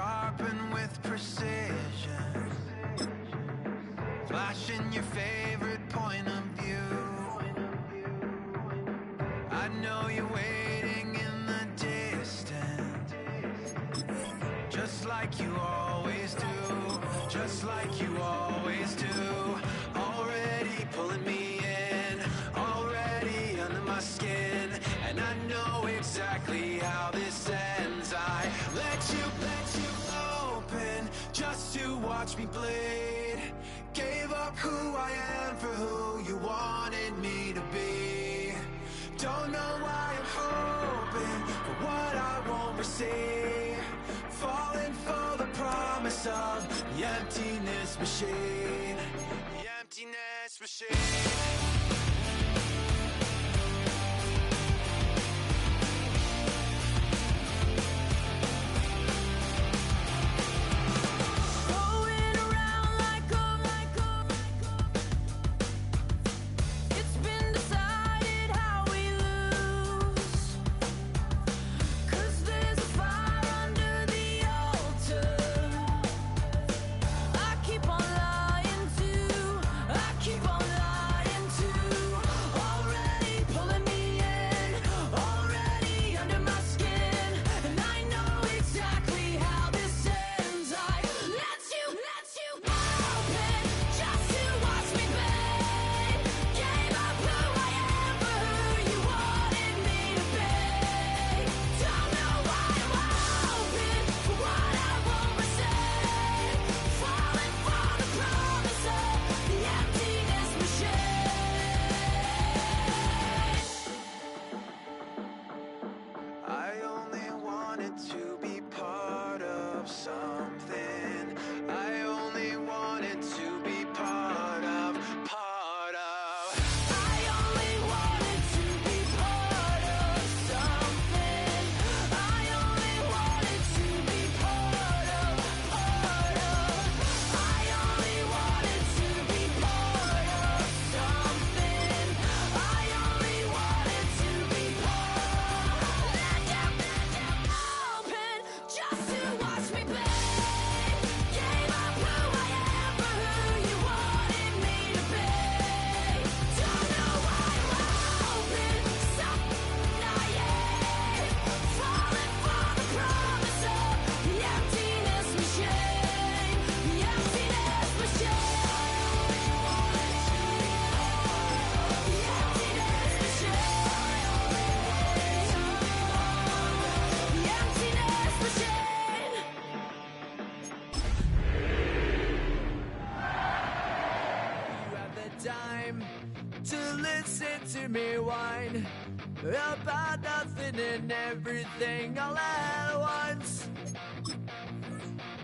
sharpened with precision, flashing your favorite point of view. I know you're waiting in the distance, just like you always do, just like you always do. Already pulling me in, already under my skin, and I know exactly how this ends. I let you open just to watch me bleed. Gave up who I am for who you wanted me to be. Don't know why I'm hoping for what I won't receive. Falling for the promise of the emptiness machine. The emptiness machine. Me whine about nothing and everything all at once.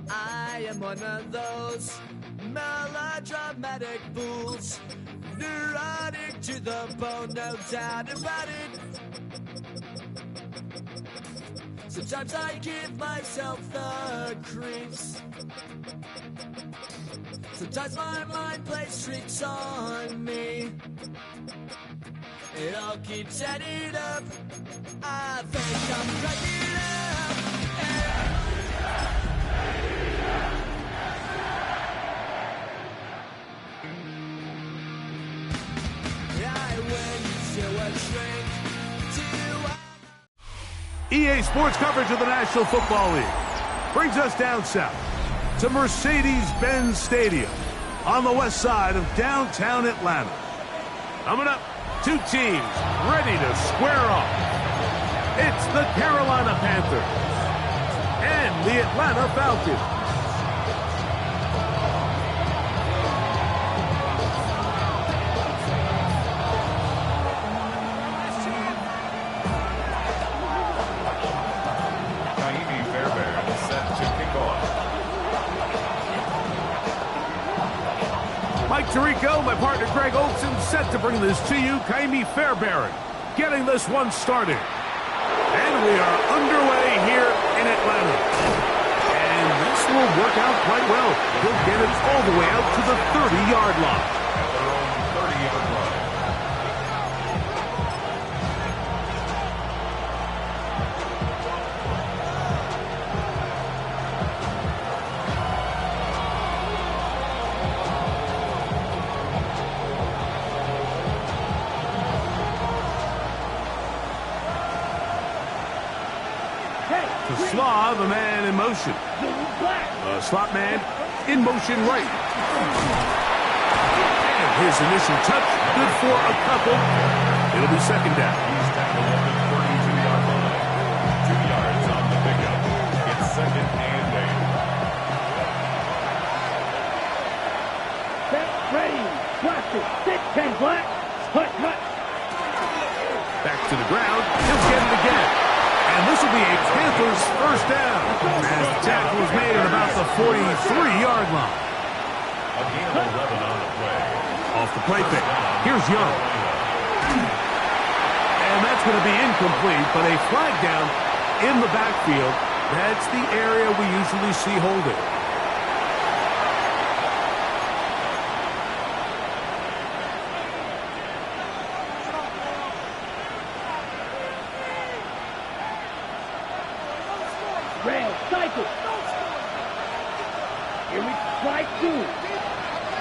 I am one of those melodramatic fools, neurotic to the bone, no doubt about it. Sometimes I give myself the creeps. Sometimes my mind plays tricks on me. It all keeps adding up. I think I'm cracking up. I went to a drink to EA Sports coverage of the National Football League brings us down south to Mercedes-Benz Stadium on the west side of downtown Atlanta. Coming up, two teams ready to square off. It's the Carolina Panthers and the Atlanta Falcons. Mike Tirico, my partner Greg Olson, set to bring this to you. Kaimi Fairbairn getting this one started. And we are underway here in Atlanta. And this will work out quite well. He'll get it all the way out to the 30-yard line. At their own 30-yard line. slaw of a man in motion. A slot man in motion right. And his initial touch, good for a couple. It'll be second down. He's tackled at the 32-yard line. 2 yards on the pickup. It's second and 8. Set, ready, blast it, 6-10 black, hut, hut. Back to the ground, he'll get it again. And this will be a Panthers first down as the tackle is made at about the 43-yard line. A gain of 11 on the play. Off the play pick, here's Young. And that's going to be incomplete, but a flag down in the backfield. That's the area we usually see holding. Rail, cycle. Here we slide two.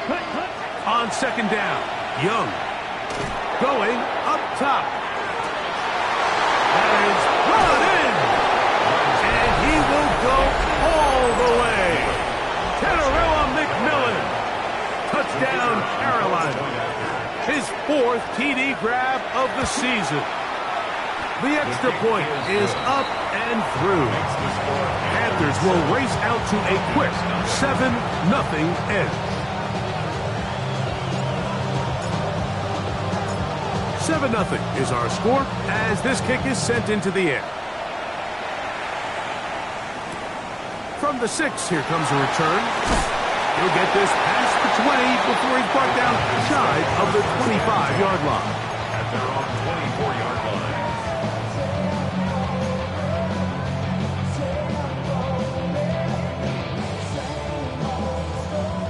Hut, hut. On second down, Young going up top. That is brought in. And he will go all the way. Tenerella McMillan. Touchdown, Carolina. His 4th TD grab of the season. The extra point is up and through. Panthers will race out to a quick 7-0 edge. 7-0 is our score as this kick is sent into the air. From the 6, here comes a return. He'll get this past the 20 before he's brought down shy of the 25-yard line. At their own 24-yard line.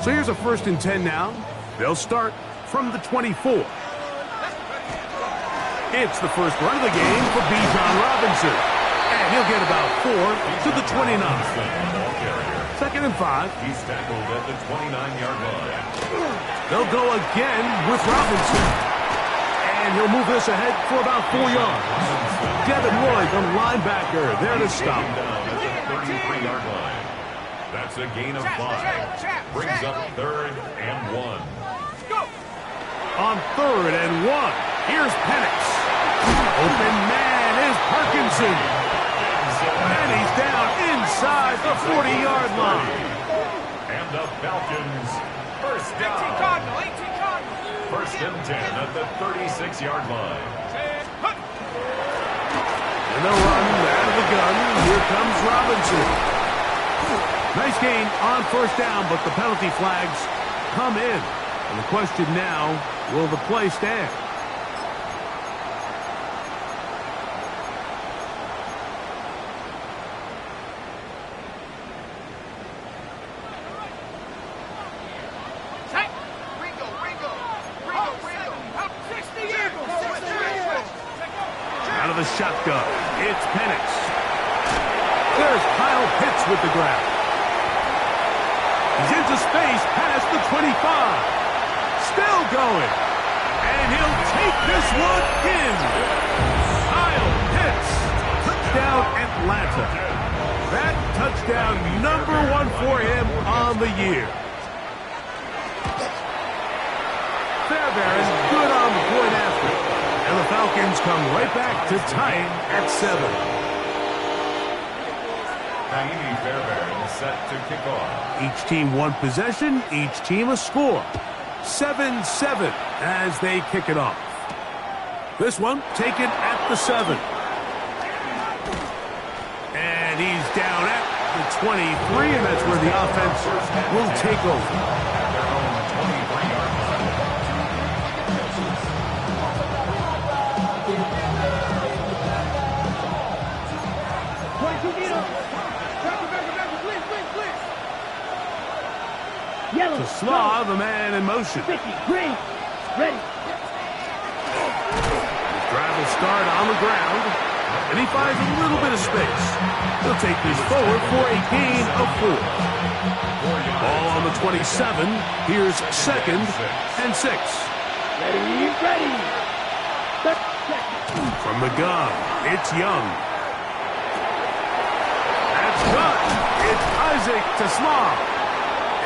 So here's a 1st and 10 now. They'll start from the 24. It's the first run of the game for Bijan Robinson. And he'll get about 4 to the 29. 2nd and 5. He's tackled at the 29-yard line. They'll go again with Robinson. And he'll move this ahead for about 4 yards. Devin Lloyd, the linebacker, there to stop. Down at the 33-yard line. That's a gain of 5. Brings up 3rd and 1. On 3rd and 1, here's Penix. Open man is Parkinson. And he's down inside the 40-yard line. And the Falcons first down. 1st and 10 at the 36-yard line. And they'll run out of the gun. Here comes Robinson. Nice gain on 1st down, but the penalty flags come in. And the question now, will the play stand? Out of the shotgun, it's Penix. There's Kyle Pitts with the grab. He's into space past the 25. Still going. And he'll take this one in. Kyle Pitts. Touchdown Atlanta. That touchdown number 1 for him on the year. Fairbairn good on the point after. And the Falcons come right back to tie it at 7. Naimi Fairbairn set to kick off. Each team 1 possession, each team a score. 7-7 as they kick it off. This one taken at the 7. And he's down at the 23, and that's where the offense will take over. At their own 23-yard line. Yellow, To slaw the man in motion. 50, green, ready. Drive will start on the ground, and he finds a little bit of space. He'll take this forward for a gain of 4. Ball on the 27. Here's 2nd and 6. Ready, ready. From the gun, it's Young. good. It's Isaac to Slav.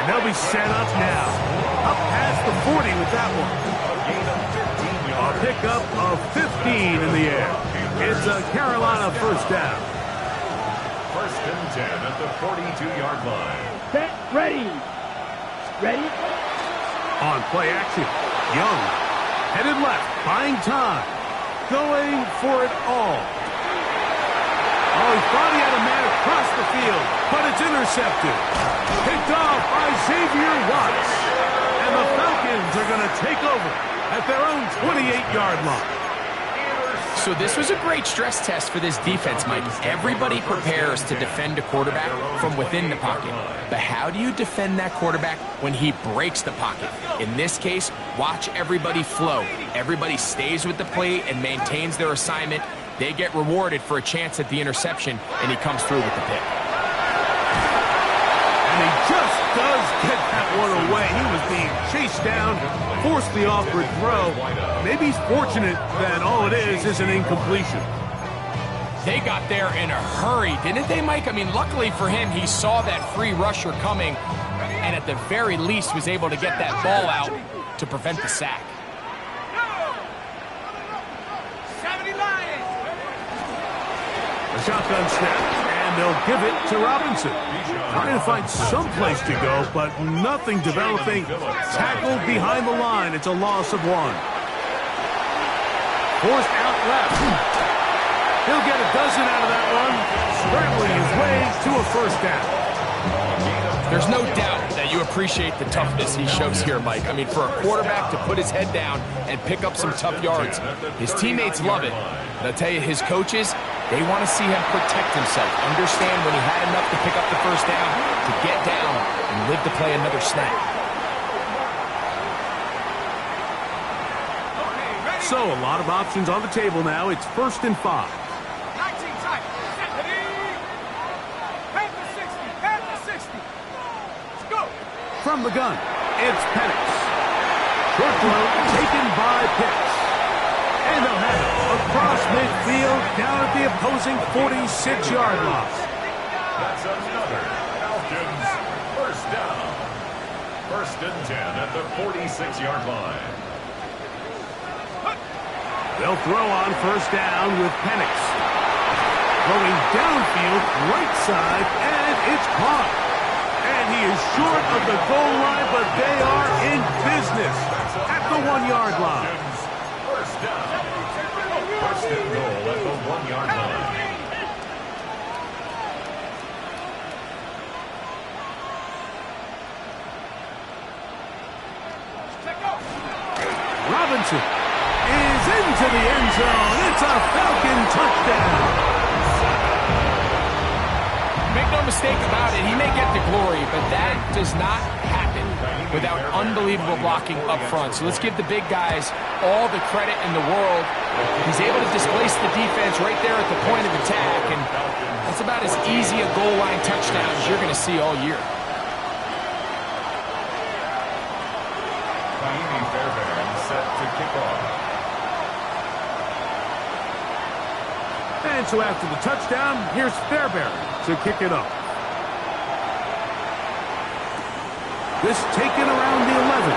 And they'll be set up now. Up past the 40 with that one. A pickup of 15 in the air. It's a Carolina first down. First and 10 at the 42-yard line. Set, ready. Ready? On play action, Young. Headed left, buying time. Going for it all. Oh, he thought he had a man across the field, but it's intercepted. Picked off by Xavier Watts. And the Falcons are going to take over at their own 28-yard line. So this was a great stress test for this defense, Mike. Everybody prepares to defend a quarterback from within the pocket. But how do you defend that quarterback when he breaks the pocket? In this case, watch everybody flow. Everybody stays with the play and maintains their assignment. They get rewarded for a chance at the interception, and he comes through with the pick. And he just does get that one away. He was being chased down, forced the awkward throw. Maybe he's fortunate that all it is an incompletion. They got there in a hurry, didn't they, Mike? I mean, luckily for him, he saw that free rusher coming, and at the very least was able to get that ball out to prevent the sack. A shotgun snap, and they'll give it to Robinson. Trying to find some place to go, but nothing developing. Tackled behind the line. It's a loss of 1. Forced out left. He'll get a dozen out of that one. Scrambling his way to a first down. There's no doubt that you appreciate the toughness he shows here, Mike. I mean, for a quarterback to put his head down and pick up some tough yards, his teammates love it. And I'll tell you, his coaches, they want to see him protect himself, understand when he had enough to pick up the first down, to get down and live to play another snap. So, a lot of options on the table now. It's 1st and 5. From the gun, it's Penix. Short throw taken by Pitts. And they'll have it across midfield down at the opposing 46-yard line. That's another Falcons first down. First and 10 at the 46-yard line. They'll throw on first down with Penix. Going downfield, right side, and it's caught. And he is short of the goal line, but they are in business at the 1-yard line. First down. First and goal at the 1-yard line. Robinson is into the end zone. It's a Falcon touchdown. Make no mistake about it, he may get the glory, but that does not happen without unbelievable blocking up front. So let's give the big guys all the credit in the world. He's able to displace the defense right there at the point of attack, and that's about as easy a goal line touchdown as you're going to see all year. Set to kick off. And so after the touchdown, here's Fairbairn to kick it up. This taken around the 11.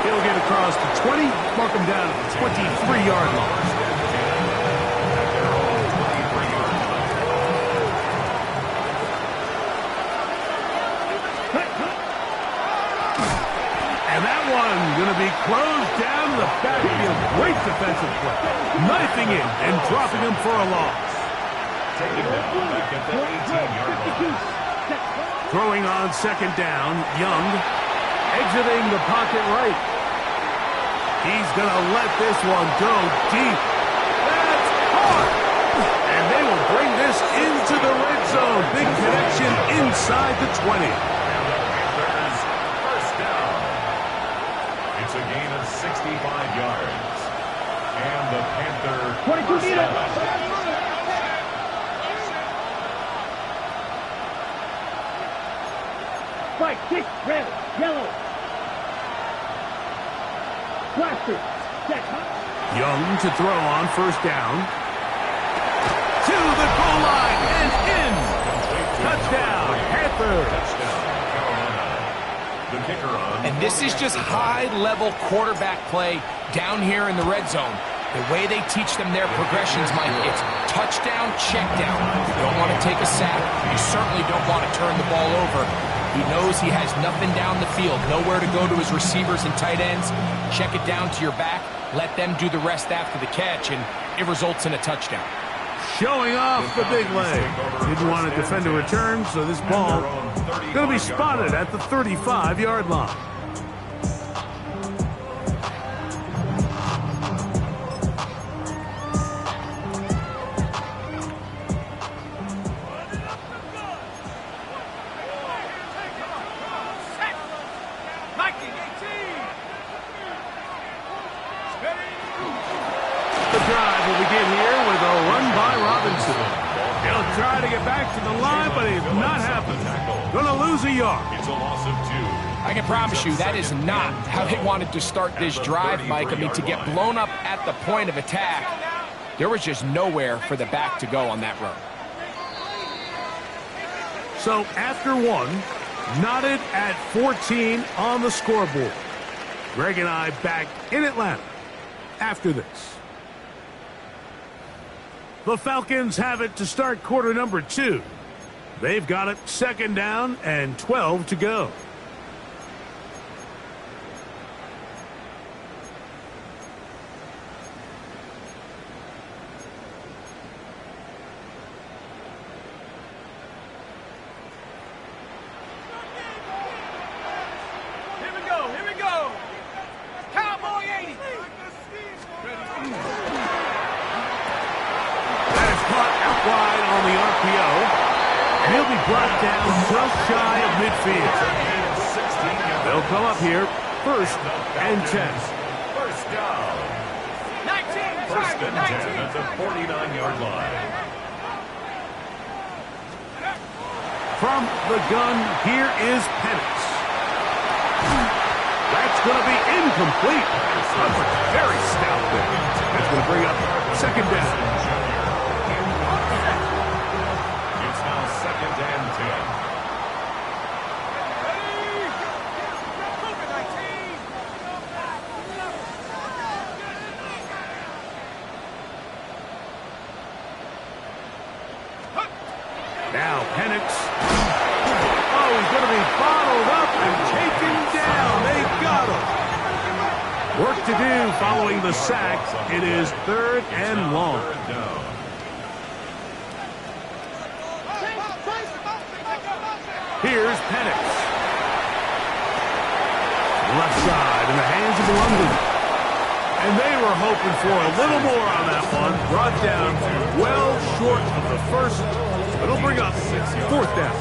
He'll get across to 20, mark him down at the 23-yard line. Going to be closed down the backfield. Great defensive play. Knifing in and dropping him for a loss. Taking down back at the 18-yard line. Throwing on second down, Young. Exiting the pocket right. He's going to let this one go deep. That's hard. And they will bring this into the red zone. Big connection inside the 20. A gain of 65 yards. And the Panther 22 meters. Spike, 6, red, yellow. Blaster, set. Young to throw on first down. to the goal line and in. Touchdown, Panthers. And this is just high-level quarterback play down here in the red zone. The way they teach them their progressions, Mike, it's touchdown, check down. You don't want to take a sack. You certainly don't want to turn the ball over. He knows he has nothing down the field, nowhere to go to his receivers and tight ends. Check it down to your back, let them do the rest after the catch, and it results in a touchdown. Showing off the big leg. Didn't want to defend a return, so this ball going to be spotted at the 35-yard line. The drive will begin here with a run by Robinson. He'll try to get back to the line, but it's not happening. Going to lose a yard. It's a loss of 2. I can promise you that is not how they wanted to start this drive, Mike. I mean, to get blown up at the point of attack, there was just nowhere for the back to go on that run. So after one, knotted at 14 on the scoreboard. Greg and I back in Atlanta after this. The Falcons have it to start quarter number 2. They've got it 2nd down and 12 to go. Here we go. Cowboy 80. Caught out wide on the RPO. And he'll be brought down just shy of midfield. They'll come up here, 1st and 10. First down. 19. First and 10 at the 49-yard line. From the gun, here is Penix. That's going to be incomplete. Coverage very stout there. That's going to bring up 2nd down. Second and 10. Now Penix. Oh, he's going to be bottled up and taken down. They got him. Work to do following the sack. It is 3rd and long. Here's Penix. Left side in the hands of London. And they were hoping for a little more on that one. Brought down well short of the first. It'll bring up 4th down.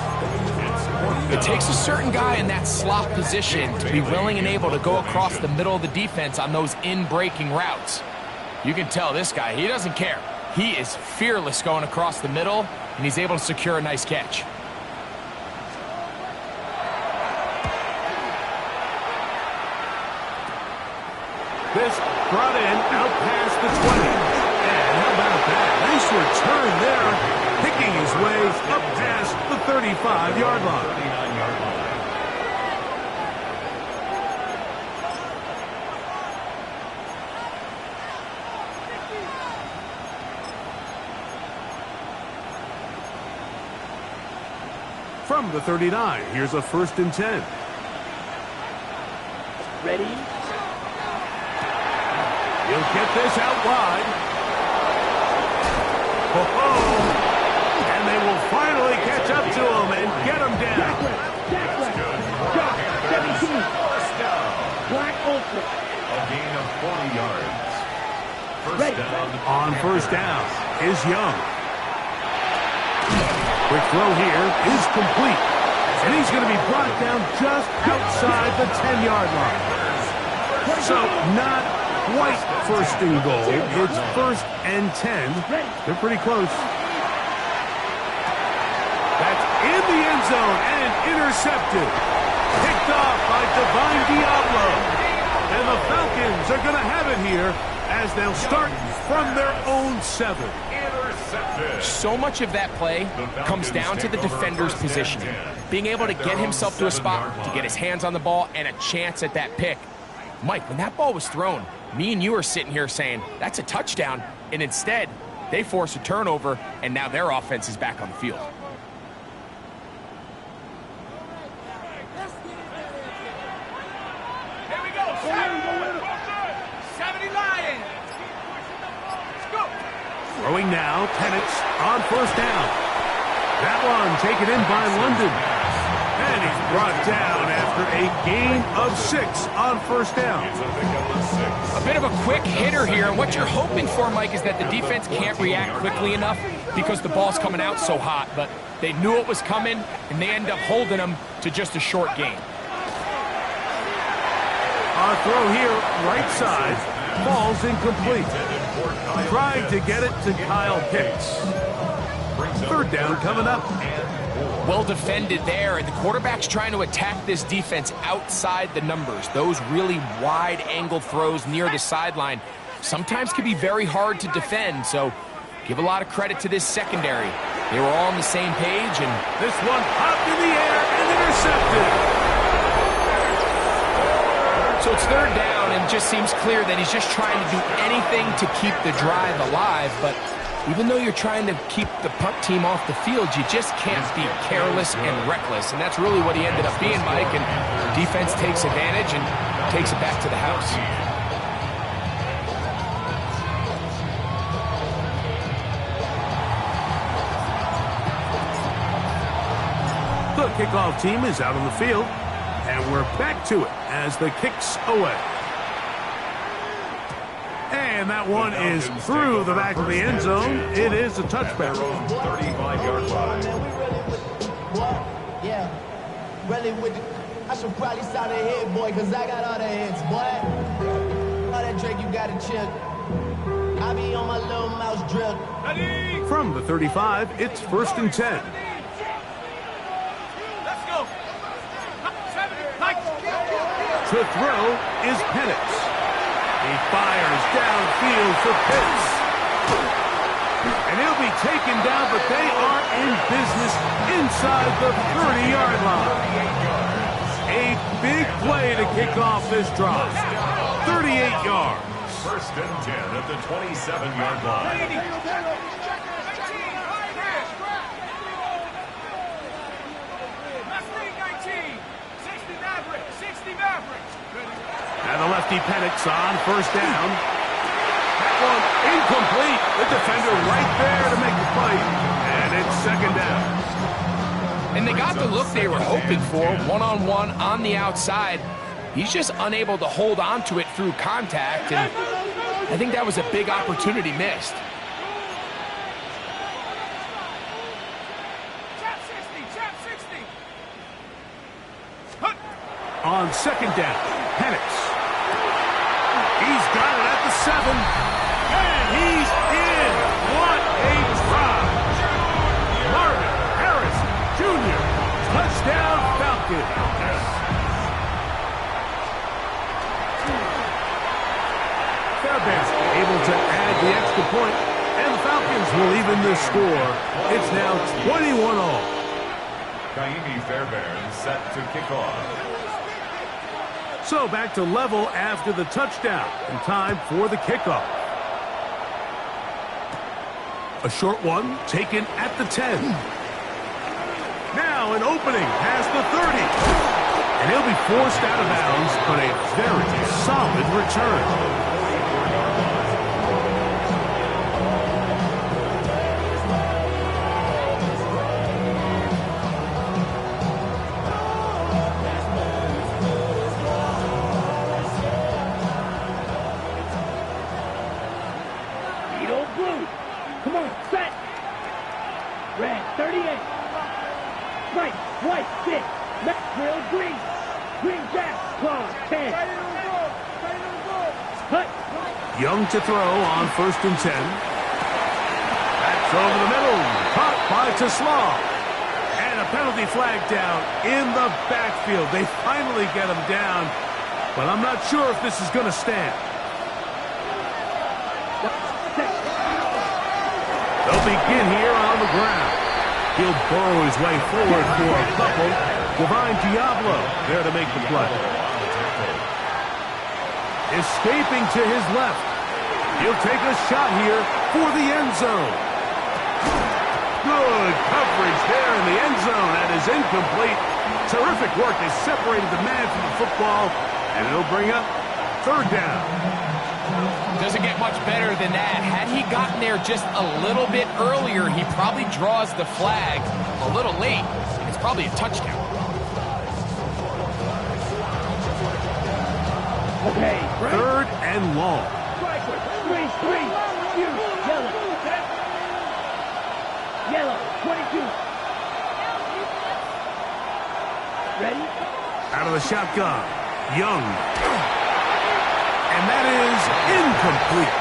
It takes a certain guy in that slot position to be willing and able to go across the middle of the defense on those in-breaking routes. You can tell this guy, he doesn't care. He is fearless going across the middle, and he's able to secure a nice catch. This brought in out past the 20. And how about that? Nice return there. Picking his way up past the 35-yard line. From the 39, here's a 1st and 10. Ready? He'll get this out wide. And they will finally catch up to him and get him down. Duck, 17. Black Ultra. A gain of 40 yards. First down. On 1st down is Young. Quick throw here is complete. And he's going to be brought down just outside the 10-yard line. So not quite 1st and goal. It's 1st and 10. They're pretty close. That's in the end zone and intercepted. Picked off by Divine Diablo. And the Falcons are going to have it here as they'll start from their own 7. intercepted. So much of that play comes down to the defender's positioning. Being able to get himself to a spot, to get his hands on the ball, and a chance at that pick. Mike, when that ball was thrown, me and you are sitting here saying, that's a touchdown, and instead, they force a turnover, and now their offense is back on the field. Here we go. 70 Lions. Let's go. Throwing now, Penix on first down. That one taken in by London. And he's brought down after a gain of 6 on first down. A bit of a quick hitter here, and what you're hoping for, Mike, is that the defense can't react quickly enough because the ball's coming out so hot, but they knew it was coming, and they end up holding them to just a short gain. Our throw here, right side, falls incomplete. Trying to get it to Kyle Pitts. Third down coming up. Well defended there, and the quarterback's trying to attack this defense outside the numbers. Those really wide-angle throws near the sideline sometimes can be very hard to defend, so give a lot of credit to this secondary. They were all on the same page, and this one popped in the air and intercepted. So it's third down, and it just seems clear that he's just trying to do anything to keep the drive alive, but even though you're trying to keep the punt team off the field, you just can't be careless and reckless. And that's really what he ended up being, Mike. And defense takes advantage and takes it back to the house. The kickoff team is out on the field. And we're back to it as the kick's away. And that one is through the back of the end zone. It is a touchback. 35-yard line. Yeah, really with the, I should probably start a hit, boy, because I got all the hits, boy. All that Drake, you got to chill. I be on my little mouse drill. From the 35, it's 1st and 10. Let's go. To throw is Penix. He fires downfield for Pitts. And he'll be taken down, but they are in business inside the 30-yard line. A big play to kick off this drive. 38 yards. 1st and 10 at the 27-yard line. And the lefty Penix on first down. That one incomplete. The defender right there to make the play. And it's 2nd down. And they got the look they were hoping for, one-on-one on the outside. He's just unable to hold on to it through contact, and I think that was a big opportunity missed. On 2nd down, Penix. He's got it at the 7. And he's in. What a drive. Marvin Harris Jr. Touchdown Falcons. Fairbanks able to add the extra point, and the Falcons will even the score. It's now 21-all. Kaimi Fairbairn set to kick off. So back to level after the touchdown, and time for the kickoff. A short one taken at the 10. Now an opening past the 30. And he'll be forced out of bounds, but a very solid return. Come on, set. Red, 38. Right, white, 6. Left, grill, green. Green, jack, claw, 10. Cut. Young to throw on 1st and 10. That's over the middle. Caught by Taslaw. And a penalty flag down in the backfield. They finally get him down, but I'm not sure if this is going to stand. They'll begin here on the ground. He'll burrow his way forward for a couple. Divine Diablo there to make the play. Escaping to his left. He'll take a shot here for the end zone. Good coverage there in the end zone. That is incomplete. Terrific work. They separated the man from the football, and it'll bring up third down. Doesn't get much better than that. Had he gotten there just a little bit earlier, he probably draws the flag a little late. It's probably a touchdown. Okay, third and long. Three. Yellow, 22. Ready? Out of the shotgun. Young. And that is incomplete.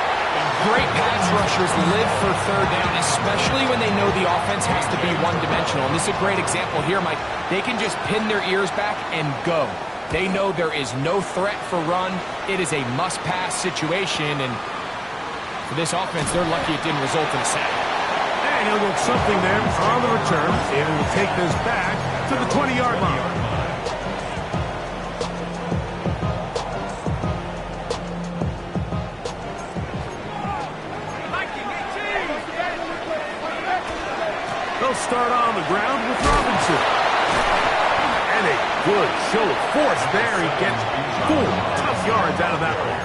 Great pass rushers live for third down, especially when they know the offense has to be one-dimensional. And this is a great example here, Mike. They can just pin their ears back and go. They know there is no threat for run. It is a must-pass situation, and for this offense, they're lucky it didn't result in a sack. And he'll get something there on the return, and will take this back to the 20-yard line. They'll start on the ground with Robinson. And a good show of force there. He gets 4 tough yards out of that one.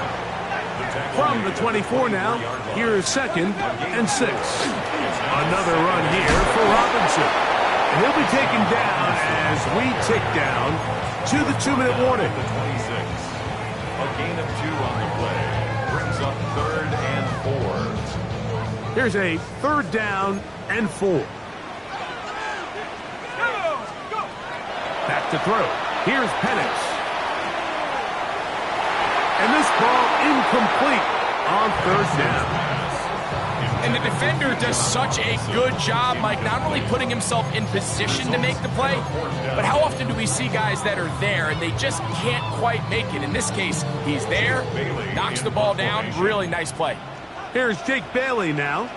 From the 24 now, here is 2nd and 6. Another run here for Robinson. And he'll be taken down as we tick down to the 2-minute warning. The 26. A gain of 2 on the play. Brings up 3rd and 4. Here's a 3rd down and 4. Back to throw. Here's Penix. And this ball incomplete on 3rd down. And the defender does such a good job, Mike, not only putting himself in position to make the play, but how often do we see guys that are there and they just can't quite make it? In this case, he's there, knocks the ball down. Really nice play. Here's Jake Bailey now,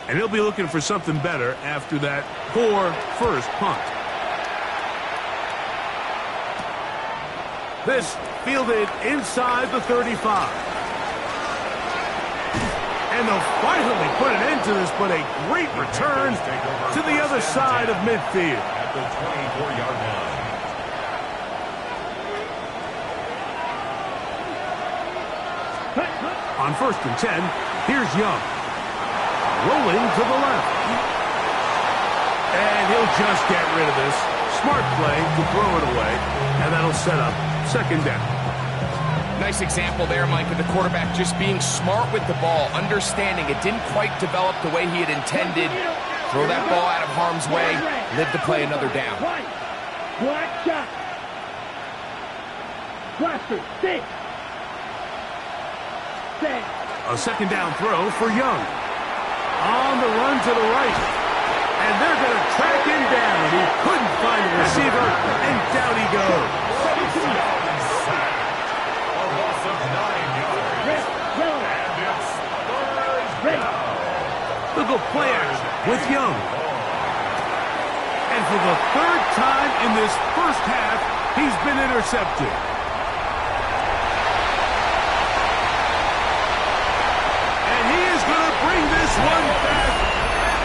and he'll be looking for something better after that poor first punt. This fielded inside the 35. And they'll finally put an end to this, but a great return to the other side of midfield. At the 24-yard line. On 1st and 10, here's Young. Rolling to the left. And he'll just get rid of this. Smart play to throw it away, and that'll set up 2nd down. Nice example there, Mike, of the quarterback just being smart with the ball, understanding it didn't quite develop the way he had intended. Throw that ball out of harm's way, live to play another down. Black shot. Blaster, 6. Set. A 2nd down throw for Young. On the run to the right. And they're going to track him down. He couldn't find a receiver, and down he goes. They'll go play action with Young. And for the 3rd time in this first half, he's been intercepted. And he is going to bring this one back.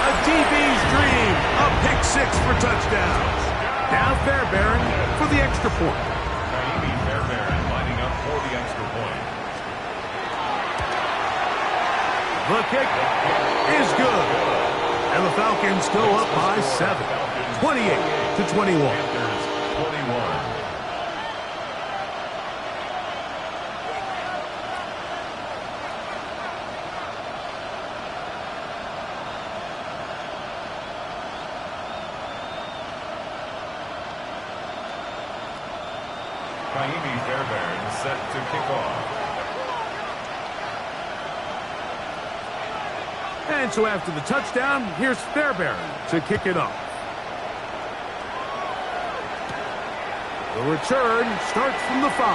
A DB's dream. A pick 6 for touchdowns. Now Fairbairn for the extra point. Fairbairn lining up for the extra point. The kick is good. And the Falcons go up by 7. 28-21. Panthers 21. Fairbairn set to kick off. And so after the touchdown, here's Fairbairn to kick it off. The return starts from the 5. A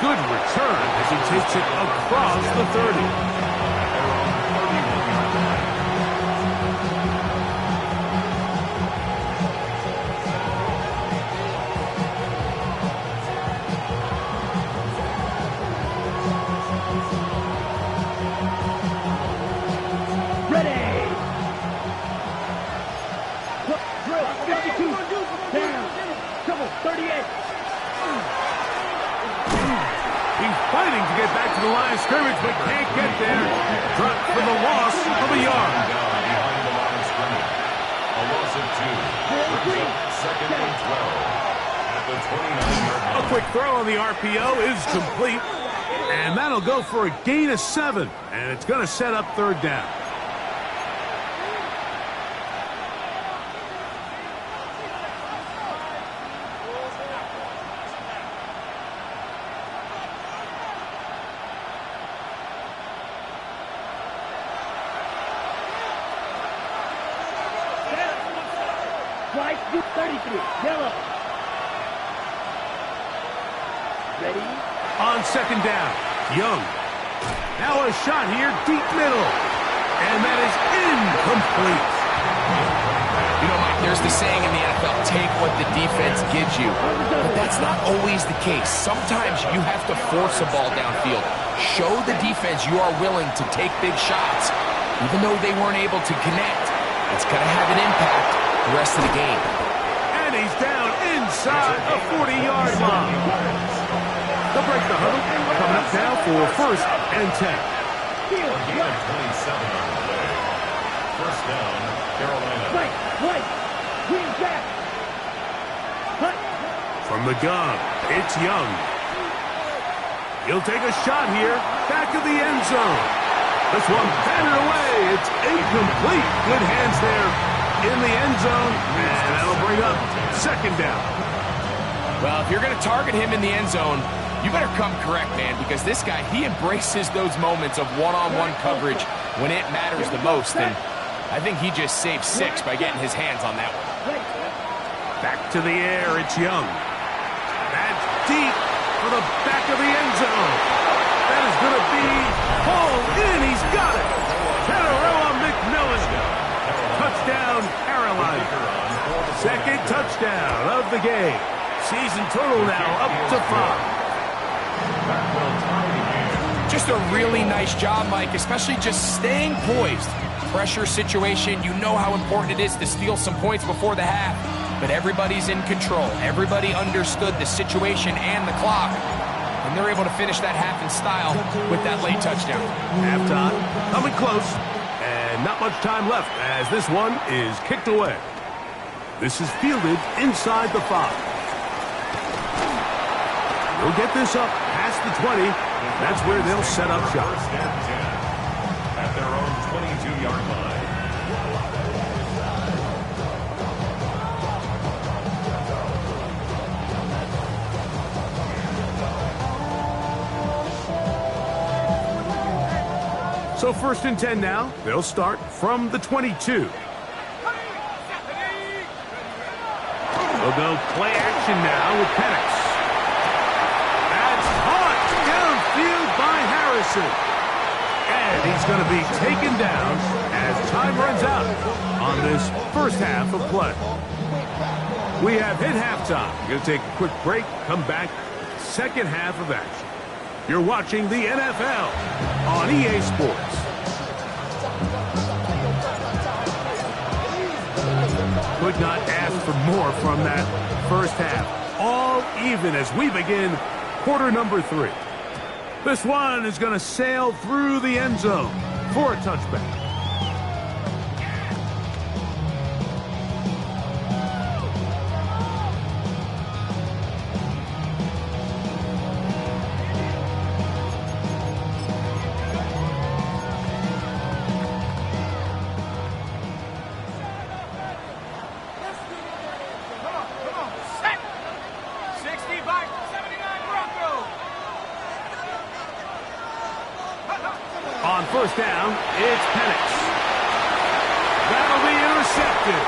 good return as he takes it across the 30. 38. He's fighting to get back to the line of scrimmage, but can't get there. Dropped for the loss of a yard. Behind the line of scrimmage. A loss of 2. Brings up second and 12 at the 29-yard line. A quick throw on the RPO is complete. And that'll go for a gain of 7. And it's going to set up third down. Strike 33. Yellow. Ready? On second down, Young. Now a shot here, deep middle. And that is incomplete. You know, Mike, there's the saying in the NFL, take what the defense gives you. But that's not always the case. Sometimes you have to force a ball downfield. Show the defense you are willing to take big shots, even though they weren't able to connect. It's going to have an impact the rest of the game. And he's down inside the 40-yard line. They'll break the huddle. Coming up now for first and 10. A gain of 27 on the play. First down, Carolina. Right. Green back. Cut. From the gun, it's Young. He'll take a shot here. Back of the end zone. This one batted away. It's incomplete. Good hands there in the end zone. And that'll bring up second down. Well, if you're going to target him in the end zone, you better come correct, man, because this guy, he embraces those moments of one-on-one coverage when it matters the most. And I think he just saved 6 by getting his hands on that one. Back to the air, it's Young. That's deep for the back of the end zone. That is going to be hauled in. He's got it. Tataroa McMillan. Touchdown, Carolina. Second touchdown of the game. Season total now up to 5. Just a really nice job, Mike, especially just staying poised. Pressure situation, you know how important it is to steal some points before the half. But everybody's in control. Everybody understood the situation and the clock. And they're able to finish that half in style with that late touchdown. Halftime coming close. And not much time left as this one is kicked away. This is fielded inside the 5. We'll get this up past the 20. That's where they'll set up shop. First and 10 at their own 22-yard line. So first and 10 now. They'll start from the 22. They'll go play action now with Penix. That's caught downfield by Harrison. And he's going to be taken down as time runs out on this first half of play. We have hit halftime. We're going to take a quick break, come back, second half of action. You're watching the NFL on EA Sports. Could not ask for more from that first half. All even as we begin quarter number 3. This one is going to sail through the end zone for a touchback. On first down, it's Penix. That'll be intercepted.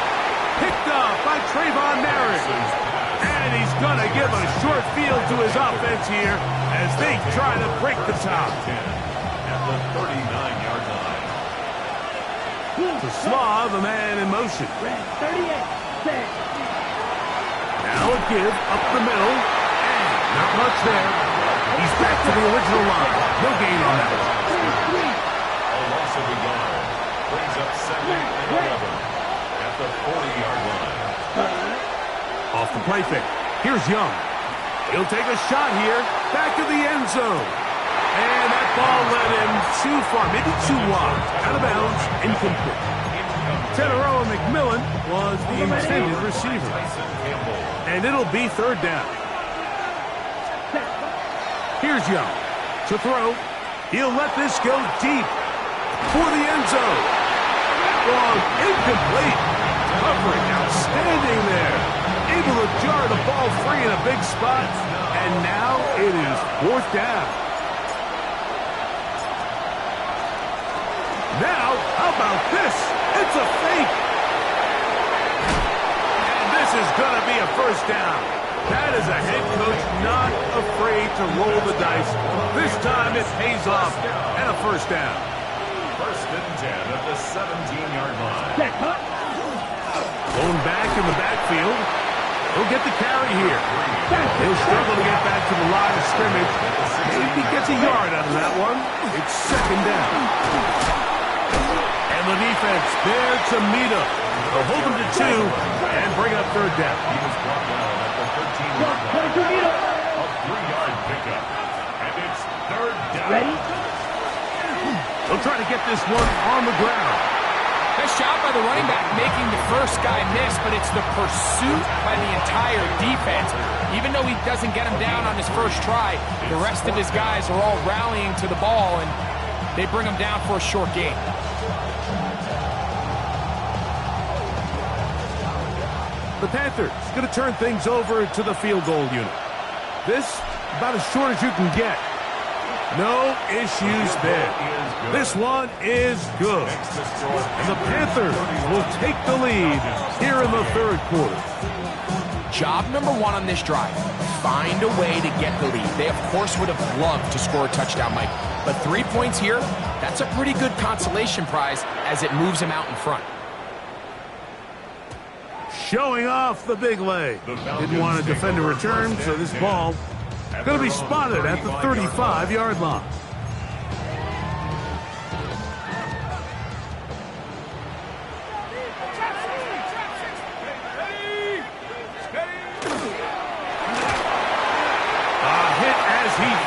Picked up by Trayvon Merritt. And he's going to give a short field to his offense here as they try to break the top. At the 39-yard line. To Slaw, the man in motion. 38. Now a give up the middle. And not much there. He's back to the original line. No gain on that one. A loss of a yard. Brings up second and 11 at the 40-yard line. Off the play fake. Here's Young. He'll take a shot here. Back to the end zone. And that ball led him too far, maybe too wide. Out of bounds, incomplete. Teteroa McMillan was the intended receiver. And it'll be third down. Here's Young to throw. He'll let this go deep for the end zone. Long, incomplete. Covering outstanding there. Able to jar the ball free in a big spot. And now it is fourth down. Now, how about this? It's a fake. And this is going to be a first down. That is a head coach not afraid to roll the dice. This time it pays off and a first down. First and 10 at the 17-yard line. Going back in the backfield. He'll get the carry here. He'll struggle to get back to the line of scrimmage. Maybe he gets a yard out of that one. It's second down. And the defense there to meet him. They'll hold him to 2 and bring up third down. He was brought down at the 13-yard line. A 3-yard pickup. And it's third down. Ready? They'll try to get this one on the ground. Nice job by the running back making the first guy miss, but it's the pursuit by the entire defense. Even though he doesn't get him down on his first try, the rest of his guys are all rallying to the ball, and they bring him down for a short gain. The Panthers going to turn things over to the field goal unit. This about as short as you can get. No issues there. This one is good. And the Panthers will take the lead here in the third quarter. Job number 1 on this drive, find a way to get the lead. They, of course, would have loved to score a touchdown, Mike. But 3 points here, that's a pretty good consolation prize as it moves them out in front. Showing off the big leg. Didn't want to defend a return, so this ball going to be spotted at the 35-yard line.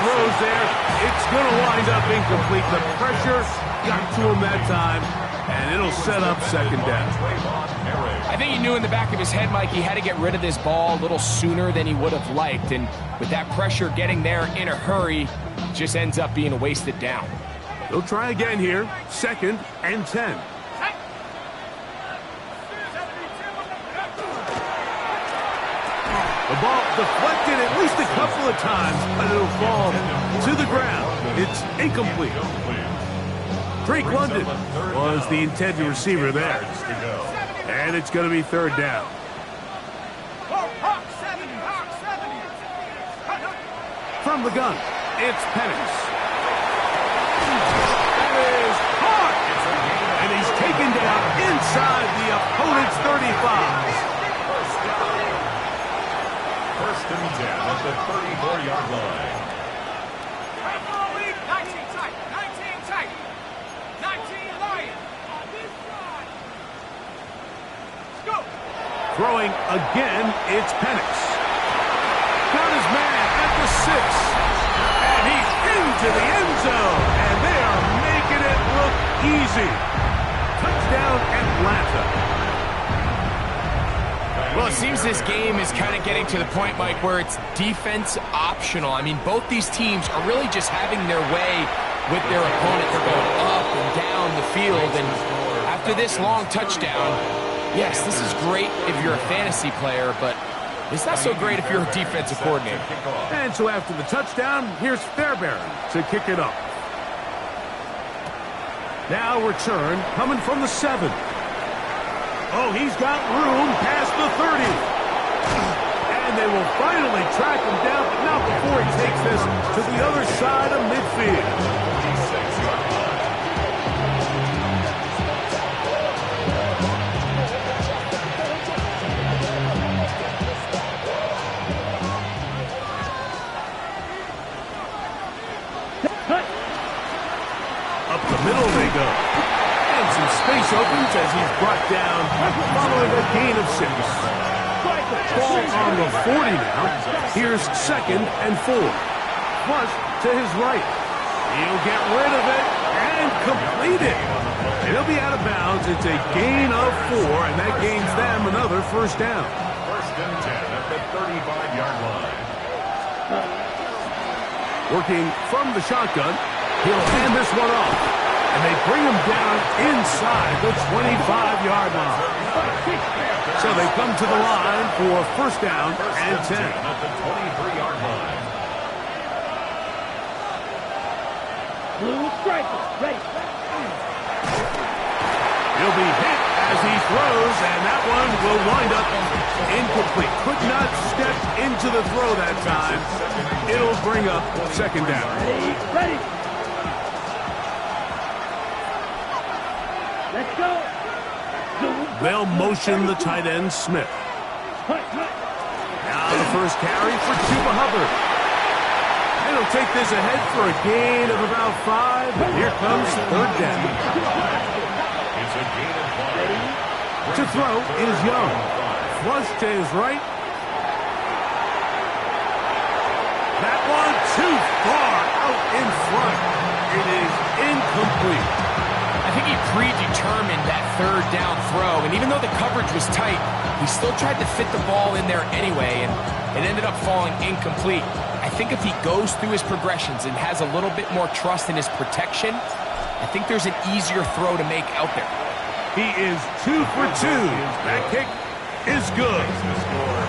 Throws there. It's going to wind up incomplete. The pressure got to him that time, and it'll set up second down. I think he knew in the back of his head, Mike, he had to get rid of this ball a little sooner than he would have liked, and with that pressure getting there in a hurry, just ends up being a wasted down. They'll try again here. Second and 10. The ball deflected at least a couple of times, but it'll fall to the ground. It's incomplete. Drake London was the intended receiver there. And it's going to be third down. From the gun, it's Penix. That is caught! And he's taken down inside the opponent's 35. First and 10 at the 34-yard line. 19 tight. 19 tight. 19 Lion. On this side. Go. Throwing again, it's Penix. Got his man at the 6. And he's into the end zone. And they are making it look easy. Touchdown, Atlanta. Well, it seems this game is kind of getting to the point, Mike, where it's defense optional. I mean, both these teams are really just having their way with their opponent. They're going up and down the field, and after this long touchdown, yes, this is great if you're a fantasy player, but it's not so great if you're a defensive coordinator. And so after the touchdown, here's Fairbairn to kick it up. Now return coming from the 7. Oh, he's got room past the 30. And they will finally track him down, but not before he takes this to the other side of midfield. Up the middle they go. And some space opens as he's brought down following a gain of 6. Ball on the 40 now. Here's 2nd and 4. Flush to his right. He'll get rid of it and complete it. He'll be out of bounds. It's a gain of 4, and that gains them another first down. 1st and 10 at the 35-yard line. Working from the shotgun, he'll hand this one off. And they bring him down inside the 25-yard line. So they come to the line for first down and 10. At the 23-yard line. Blue striker, ready. He'll be hit as he throws, and that one will wind up incomplete. Could not step into the throw that time. It'll bring up second down. Ready. Let's go. They'll motion the tight end, Smith. Now the first carry for Chuba Hubbard. And he'll take this ahead for a gain of about 5. And here comes third down. It's a gain of 5. To throw is Young. Flush to his right. That one too far out in front. It is incomplete. I think he predetermined that third down throw, and even though the coverage was tight, he still tried to fit the ball in there anyway, and it ended up falling incomplete. I think if he goes through his progressions and has a little bit more trust in his protection, I think there's an easier throw to make out there. He is 2 for 2. That kick is good.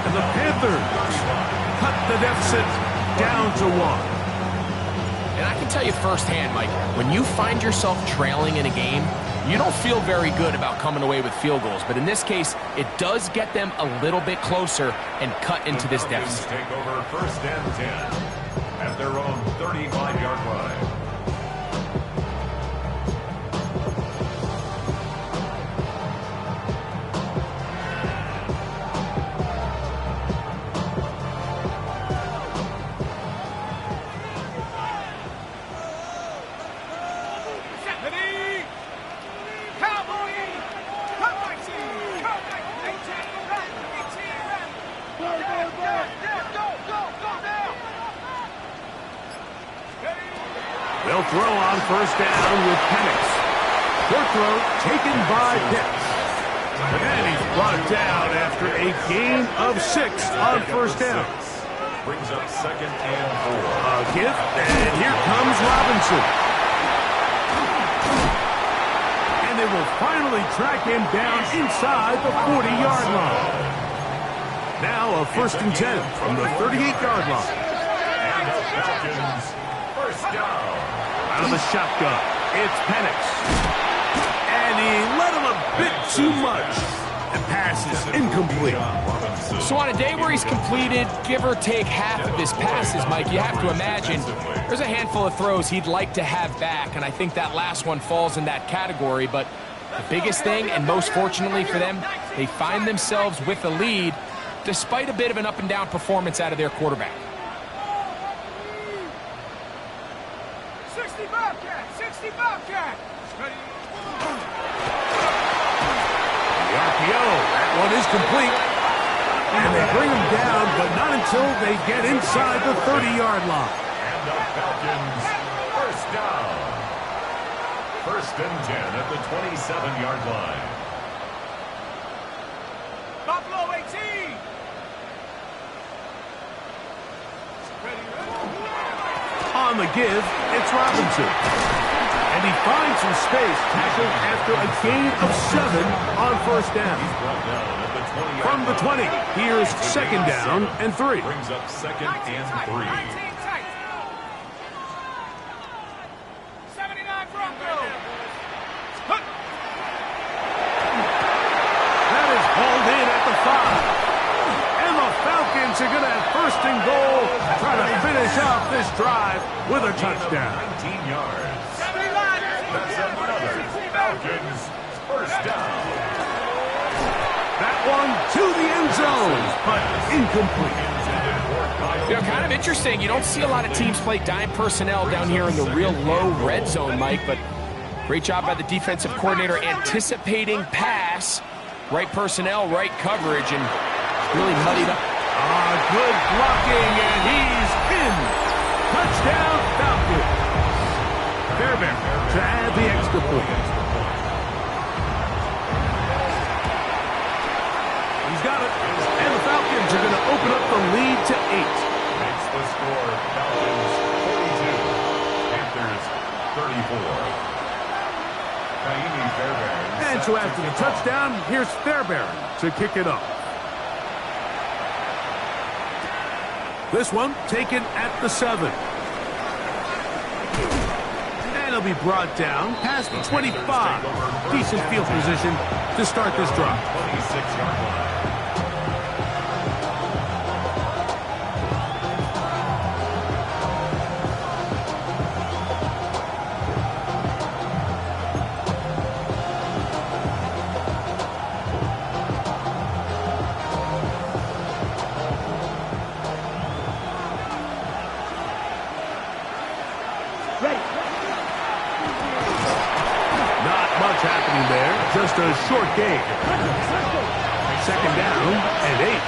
And the Panthers cut the deficit down to 1. And I can tell you firsthand, Mike, when you find yourself trailing in a game, you don't feel very good about coming away with field goals. But in this case, it does get them a little bit closer and cut into this deficit. Take over 1st and 10 at their own 35-yard line. They'll throw on first down with Penix. Short throw taken by Pitts. And he's brought down after a gain of 6 on first down. Brings up 2nd and 4. A gift, and here comes Robinson. And they will finally track him down inside the 40-yard line. Now a 1st and 10 from the 38-yard line. And the Falcons, first down. Out of the shotgun, it's Penix. And he let him a bit too much. The pass is incomplete. So on a day where he's completed, give or take half of his passes, Mike, you have to imagine there's a handful of throws he'd like to have back, and I think that last one falls in that category. But the biggest thing, and most fortunately for them, they find themselves with a lead despite a bit of an up-and-down performance out of their quarterback. 60 Bobcat! 60 Bobcat! Ready? The RPO, that one is complete. And they bring him down, but not until they get inside the 30-yard line. And the Falcons, first down. 1st and 10 at the 27-yard line. Buffalo 18! On the give, it's Robinson. And he finds some space, tackled after a gain of 7 on first down. From the 20, here's 2nd down and 3. Brings up 2nd and 3. 79 Broncos! That is hauled in at the 5. And the Falcons are going to have 1st and goal, try to finish off this drive with a touchdown. 19 yards. That's another Falcons first down. That one to the end zone, but incomplete. You know, kind of interesting. You don't see a lot of teams play dime personnel down here in the real low red zone, Mike, but great job by the defensive coordinator anticipating pass, right personnel, right coverage, and really muddied up. Good blocking, and he's in. Touchdown, Falcons. Fairbairn to add the extra point. He's got it, and the Falcons are going to open up the lead to 8. Makes the score Falcons 42, Panthers 34. And so after the touchdown, here's Fairbairn to kick it off. This one taken at the 7. And he'll be brought down past the 25. Decent field position to start this drive. 26-yard line. Just a short game. Second down and 8. A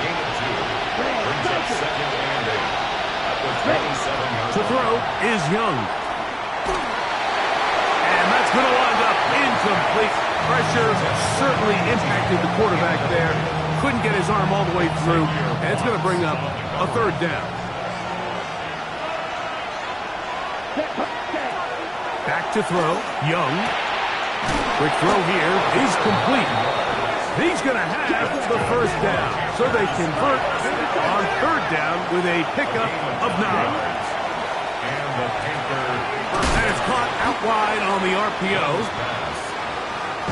gain of 2. Brings up second and 8. At the 27-yard to throw is Young. And that's going to wind up incomplete. Pressure certainly impacted the quarterback there. Couldn't get his arm all the way through. And it's going to bring up a third down. Back to throw. Young. Quick throw here is complete. He's going to have the first down. So they convert on third down with a pickup of 9. And the Panthers. And it's caught out wide on the RPO.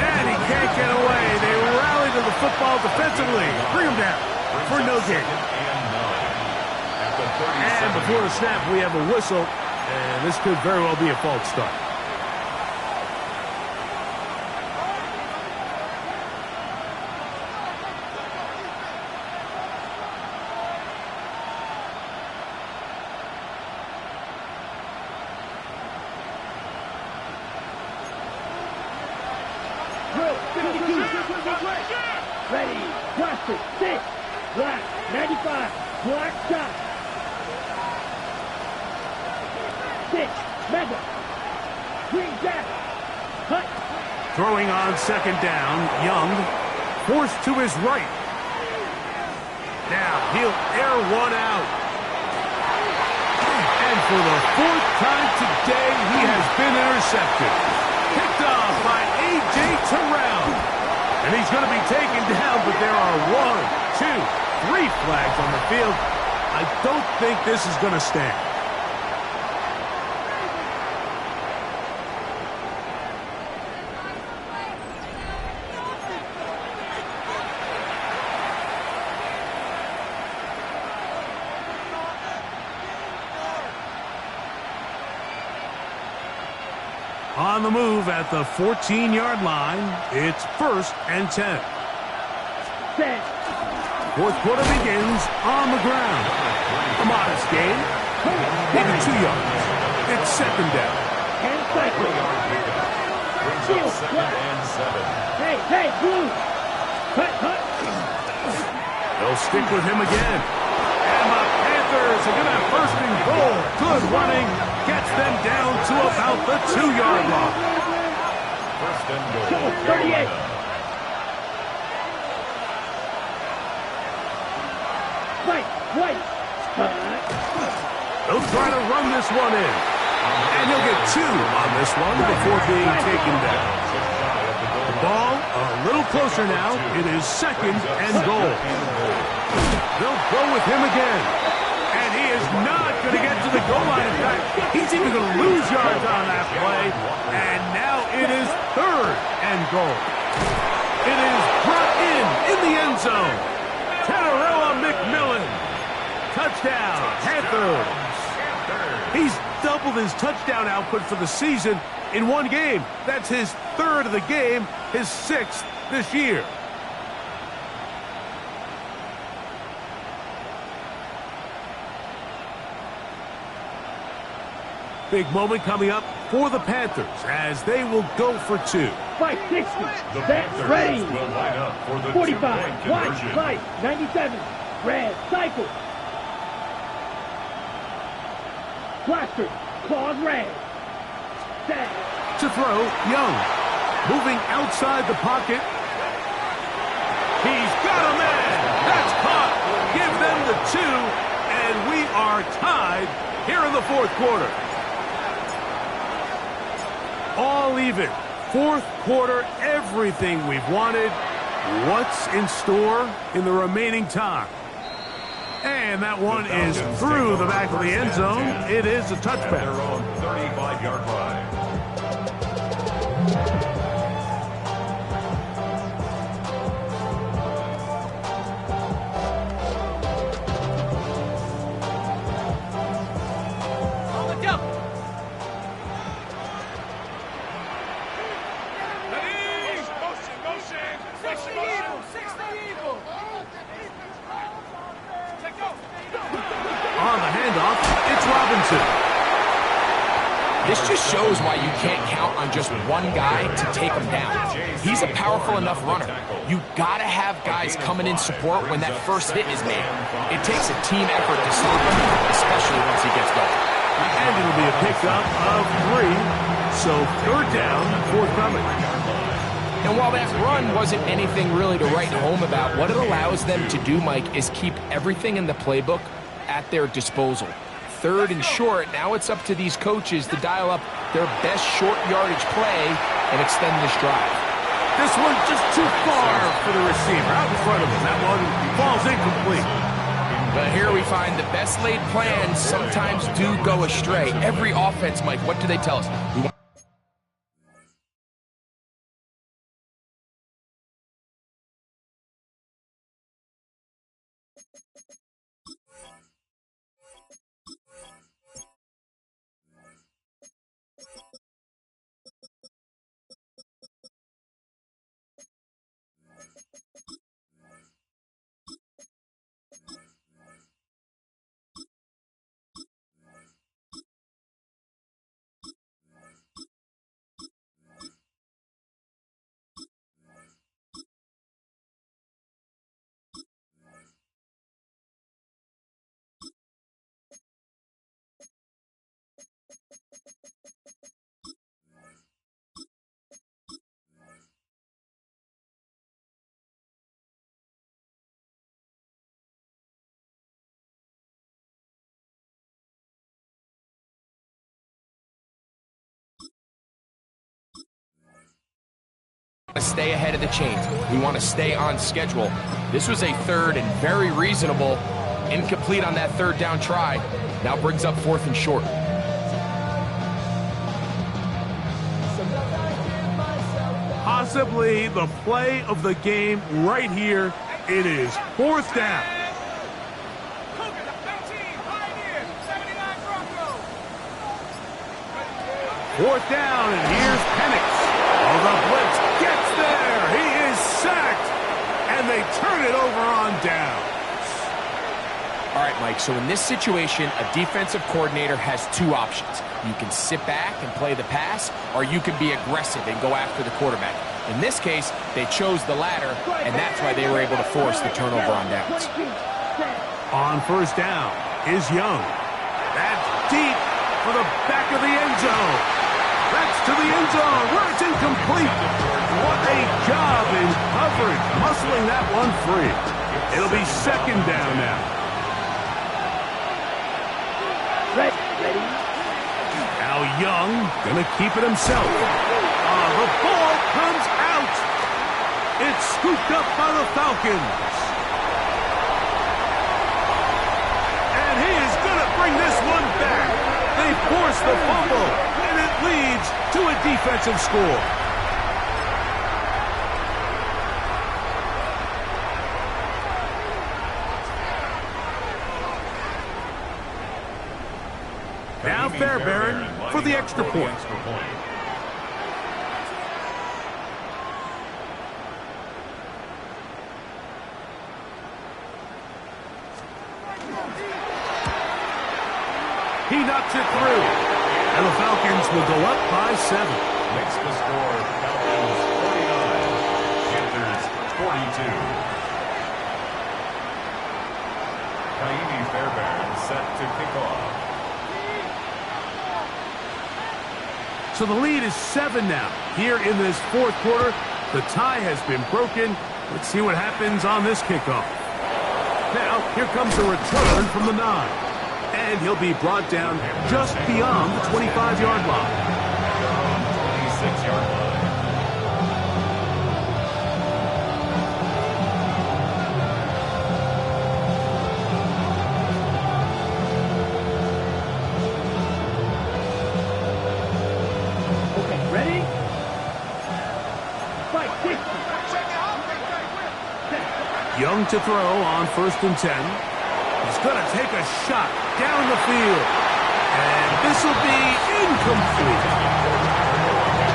And he can't get away. They rally to the football defensively. Bring him down for no gain. And before the snap, we have a whistle. And this could very well be a false start. Ready, Western, 6, black, 95, black shot. 6, mega, green jack, cut. Throwing on second down, Young, forced to his right. Now he'll air one out. And for the 4th time today, he has been intercepted. Picked off by A.J. Terrell. And he's going to be taken down, but there are 1, 2, 3 flags on the field. I don't think this is going to stand. On the move at the 14-yard line, it's 1st and 10. Fourth quarter begins on the ground. A modest gain, maybe 2 yards. It's second down. And cycle. Brings up second and 7. Hey, blue. Cut. They'll stick with him again. And the Panthers are going to have 1st and goal. Good running. Gets them down to about the 2-yard line. 1st and goal. 38. Right. They'll try to run this one in. And he'll get 2 on this one before being taken down. The ball a little closer now. It is 2nd and goal. They'll go with him again. And he is not going to get to the goal line. In fact, he's even going to lose yards on that play. And now it is 3rd and goal. It is brought in the end zone. Tannerella McMillan. Touchdown, Panthers. He's doubled his touchdown output for the season in one game. That's his 3rd of the game, his 6th this year. Big moment coming up for the Panthers as they will go for 2. 560. The Set. Panthers Ready. will line up for the 45. two-point Watch. conversion. Fight. 97. Red. Cycle. Blaster. Claws red. Set. To throw, Young. Moving outside the pocket. He's got a man. That's caught. Give them the 2, and we are tied here in the fourth quarter. All even. Fourth quarter, everything we've wanted. What's in store in the remaining time? And that one is through the back of the end zone. It is a touchback. Their own 35-yard line. On the handoff, it's Robinson. This just shows why you can't count on just one guy to take him down. He's a powerful enough runner. You gotta have guys coming in support when that first hit is made. It takes a team effort to stop him, especially once he gets going. And it'll be a pickup of 3. So third down, forthcoming. And while that run wasn't anything really to write home about, what it allows them to do, Mike, is keep everything in the playbook at their disposal. Third and short, now it's up to these coaches to dial up their best short yardage play and extend this drive. This one's just too far for the receiver. Out in front of him. That one falls incomplete. But here we find the best laid plans sometimes do go astray. Every offense, Mike, what do they tell us? We want to stay ahead of the chains. We want to stay on schedule. This was a third and very reasonable. Incomplete on that third down try. Now brings up fourth and short. Possibly the play of the game right here. It is fourth down. Fourth down, and here's Penix. Oh, the blitz gets there. He is sacked, and they turn it over on down. All right, Mike, so in this situation, a defensive coordinator has 2 options. You can sit back and play the pass, or you can be aggressive and go after the quarterback. In this case, they chose the latter, and that's why they were able to force the turnover on downs. On first down is Young. That's deep for the back of the end zone. That's to the end zone where it's incomplete. What a job in coverage, muscling that one free. It'll be second down now. Ready. Now Young gonna keep it himself. The ball comes out. It's scooped up by the Falcons. And he is gonna bring this one back. They force the fumble, and it leads to a defensive score. Now Fairbairn for the extra point. He knocks it through. And the Falcons will go up by 7. Makes the score Falcons 49, Panthers 42. Kaimi Fairbairn set to kick off. So the lead is 7 now. Here in this fourth quarter, the tie has been broken. Let's see what happens on this kickoff. Now, here comes a return from the 9. And he'll be brought down just beyond the 25-yard line. 26-yard line. Okay, ready? Fight, 60. Young to throw on 1st and 10. He's going to take a shot down the field. And this will be incomplete.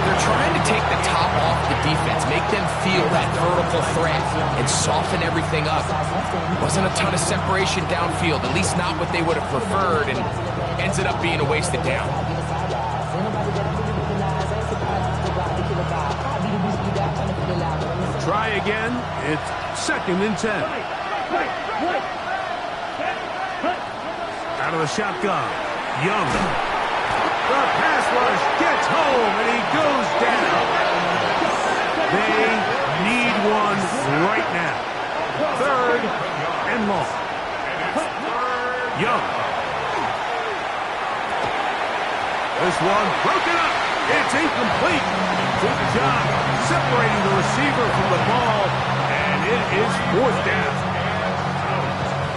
They're trying to take the top off the defense, make them feel that vertical threat, and soften everything up. Wasn't a ton of separation downfield, at least not what they would have preferred, and ends up being a wasted down. Try again. It's 2nd and 10. Out of the shotgun. Young. The pass rush gets home, and he goes down. They need one right now. 3rd and long. Young. This one broken up. It's incomplete. Good job separating the receiver from the ball, and it is 4th down.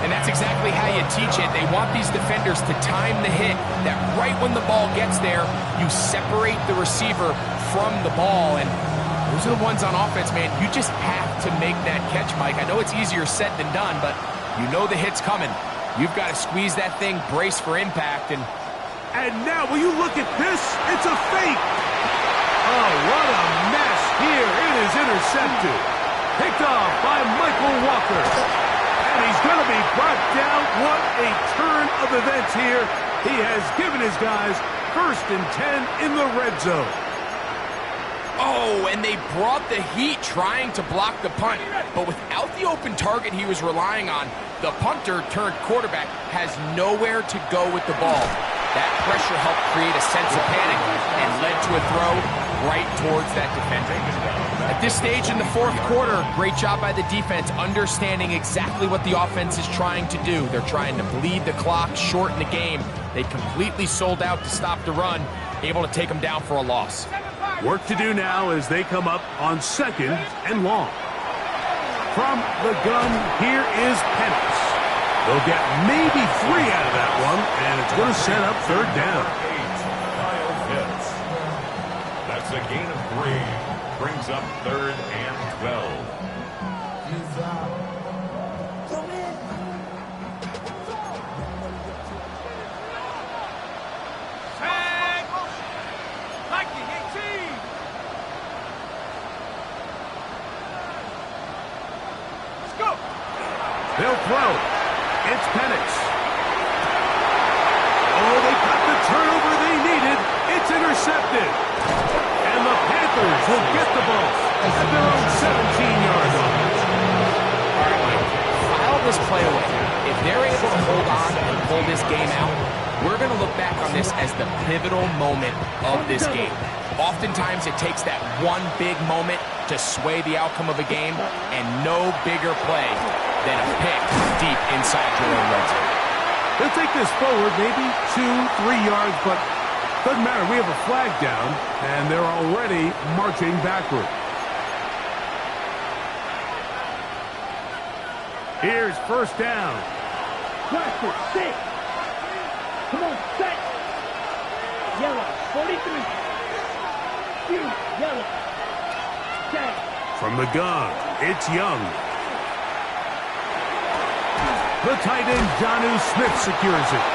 And that's exactly how you teach it. They want these defenders to time the hit, that right when the ball gets there, you separate the receiver from the ball. And those are the ones on offense, man. You just have to make that catch, Mike. I know it's easier said than done, but you know the hit's coming. You've got to squeeze that thing, brace for impact, and now, will you look at this? It's a fake. Oh, what a mess here. It is intercepted. Picked off by Michael Walker. And he's going to be brought down. What a turn of events here. He has given his guys 1st and 10 in the red zone. oh, and they brought the heat trying to block the punt. But without the open target he was relying on, the punter turned quarterback has nowhere to go with the ball. That pressure helped create a sense of panic and led to a throw right towards that defender. At this stage in the fourth quarter, great job by the defense understanding exactly what the offense is trying to do. They're trying to bleed the clock, shorten the game. They completely sold out to stop the run, able to take them down for a loss. Work to do now as they come up on 2nd and long. From the gun, here is Panthers. They'll get maybe 3 out of that one, and it's going to set up 3rd down. That's a gain of 3. Brings up 3rd and 12. They'll throw. It's Penix. Oh, they got the turnover they needed. It's intercepted. And the Panthers will get the ball at their own 17-yard line. All right, Mike, file this play away. If they're able to hold on and pull this game out, we're going to look back on this as the pivotal moment of this game. Oftentimes, it takes that one big moment to sway the outcome of a game, and no bigger play than a pick deep inside your own red zone. They'll take this forward, maybe 2-3 yards, but doesn't matter. We have a flag down, and they're already marching backward. Here's 1st down. Cluster, 6. Come on, set. Yellow, 43. Shoot, yellow. Set. From the gun, it's Young. The tight end, Jonnu Smith, secures it.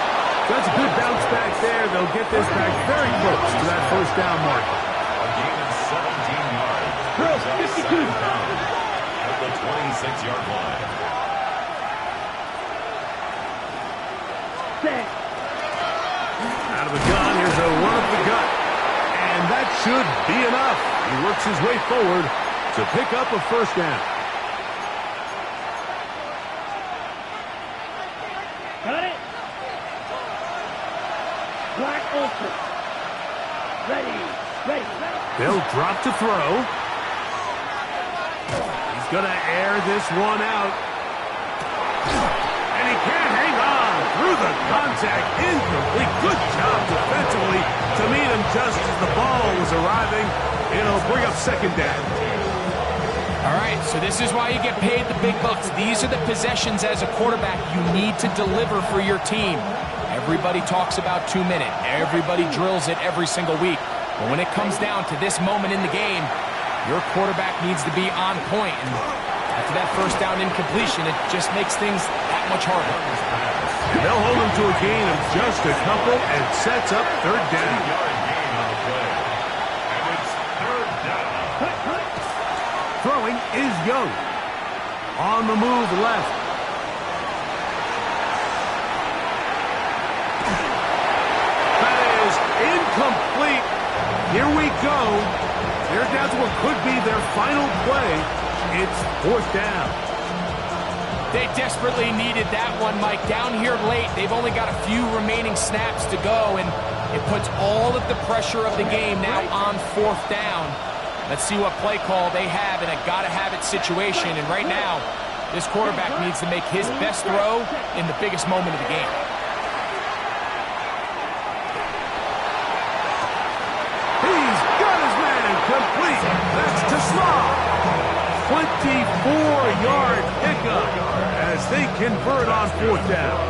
That's a good bounce back there. They'll get this back very close to that 1st down mark. A gain of 17 yards. Brings up 2nd down at the 26-yard line. Set. Out of the gun, here's a run up the gut. And that should be enough. He works his way forward to pick up a first down. Got it. Black open. Ready. They'll drop to throw. He's going to air this one out. And he can't hang on through the contact. Incomplete. Good job defensively to meet him just as the ball was arriving. It'll bring up second down. All right, so this is why you get paid the big bucks. These are the possessions as a quarterback you need to deliver for your team. Everybody talks about 2 minute. Everybody drills it every single week. But when it comes down to this moment in the game, your quarterback needs to be on point. And after that first down incompletion, it just makes things that much harder. They'll hold him to a gain of just a couple and sets up third down. Throwing is Young. On the move left. That is incomplete. Here we go. They're down to what could be their final play. It's fourth down. They desperately needed that one, Mike. Down here late, they've only got a few remaining snaps to go, and it puts all of the pressure of the game now on fourth down. Let's see what play call they have in a gotta-have-it situation. And right now, this quarterback needs to make his best throw in the biggest moment of the game. He's got his man complete. That's to Slaw. 24-yard pickup as they convert on fourth down.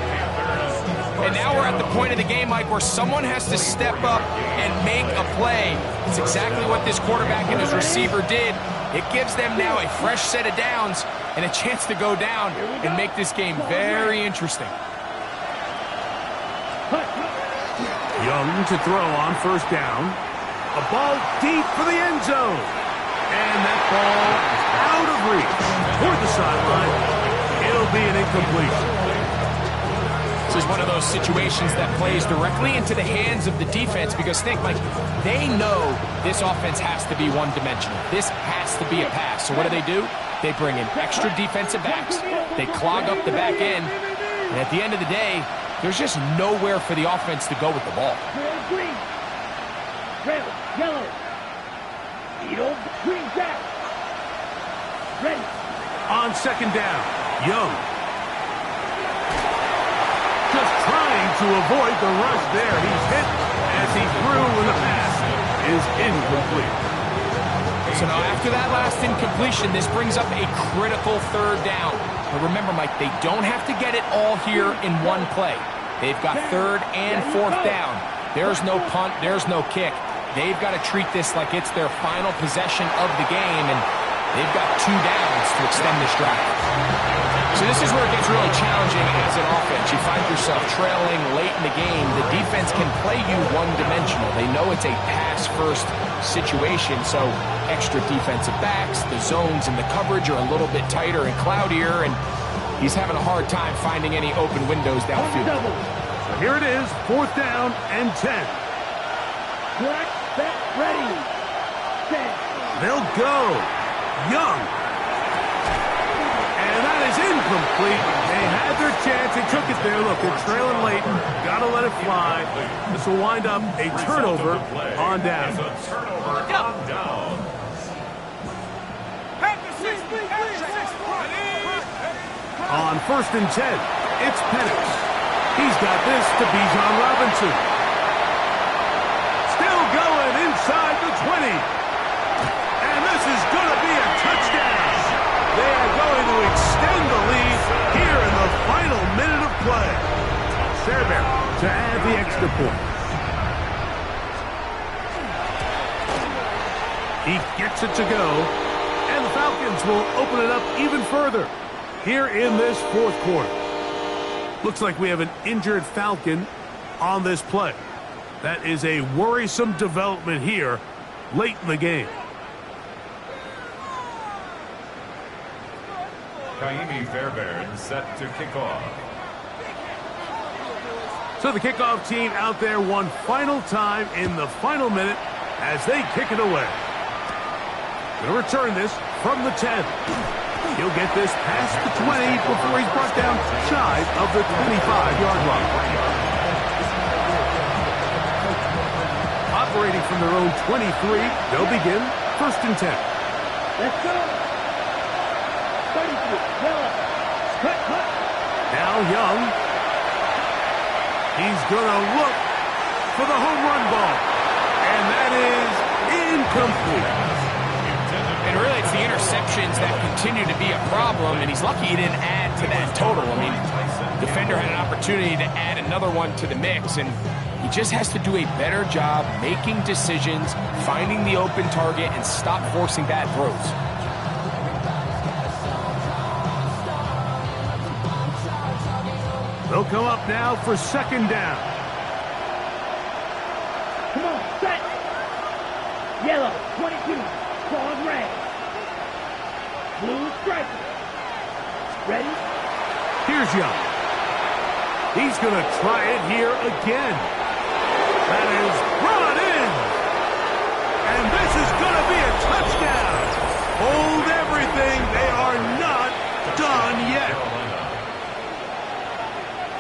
And now we're at the point of the game, Mike, where someone has to step up and make a play. It's exactly what this quarterback and his receiver did. It gives them now a fresh set of downs and a chance to go down and make this game very interesting. Young to throw on first down. A ball deep for the end zone. And that ball is out of reach toward the sideline. It'll be an incompletion. This is one of those situations that plays directly into the hands of the defense because think, Mike, they know this offense has to be one-dimensional. This has to be a pass. So what do? They bring in extra defensive backs. They clog up the back end. And at the end of the day, there's just nowhere for the offense to go with the ball. Green. Red. Yellow. Eagle. Green. Jack. Ready. On second down, Young. Just trying to avoid the rush there. He's hit as he threw when the pass is incomplete. So now after that last incompletion, this brings up a critical third down. But remember, Mike, they don't have to get it all here in one play. They've got third and fourth down. There's no punt. There's no kick. They've got to treat this like it's their final possession of the game, and they've got 2 downs to extend this drive. So this is where it gets really challenging as an offense. You find yourself trailing late in the game. The defense can play you one-dimensional. They know it's a pass-first situation, so extra defensive backs, the zones and the coverage are a little bit tighter and cloudier, and he's having a hard time finding any open windows downfield. So here it is, fourth down and 10. Black, set, ready. Set. They'll go. Young. And that is incomplete. They had their chance. They took it there. Look, they're trailing late. Got to let it fly. This will wind up a turnover on down. On first and 10, it's Penix. He's got this to Bijan Robinson. Still going inside the 20. And this is going to be a touchdown. They are going to extend the lead here in the final minute of play. Fairbairn to add the extra point. He gets it to go, and the Falcons will open it up even further here in this fourth quarter. Looks like we have an injured Falcon on this play. That is a worrisome development here late in the game. Fairbairn set to kick off. So the kickoff team out there one final time in the final minute as they kick it away. Going to return this from the 10. He'll get this past the 20 before he's brought down shy of the 25-yard line. Operating from their own 23, they'll begin 1st and 10. Let's go. 33, yellow. Cut. Now Young. He's going to look for the home run ball. And that is incomplete. And really, it's the interceptions that continue to be a problem, and he's lucky he didn't add to that total. I mean, defender had an opportunity to add another one to the mix, and he just has to do a better job making decisions, finding the open target, and stop forcing bad throws. They'll come up now for 2nd down. Come on, set. Yellow, 22. Claws red. Blue striker. Ready? Here's Young. He's going to try it here again. That is brought in. And this is going to be a touchdown. Hold everything. They are not done yet.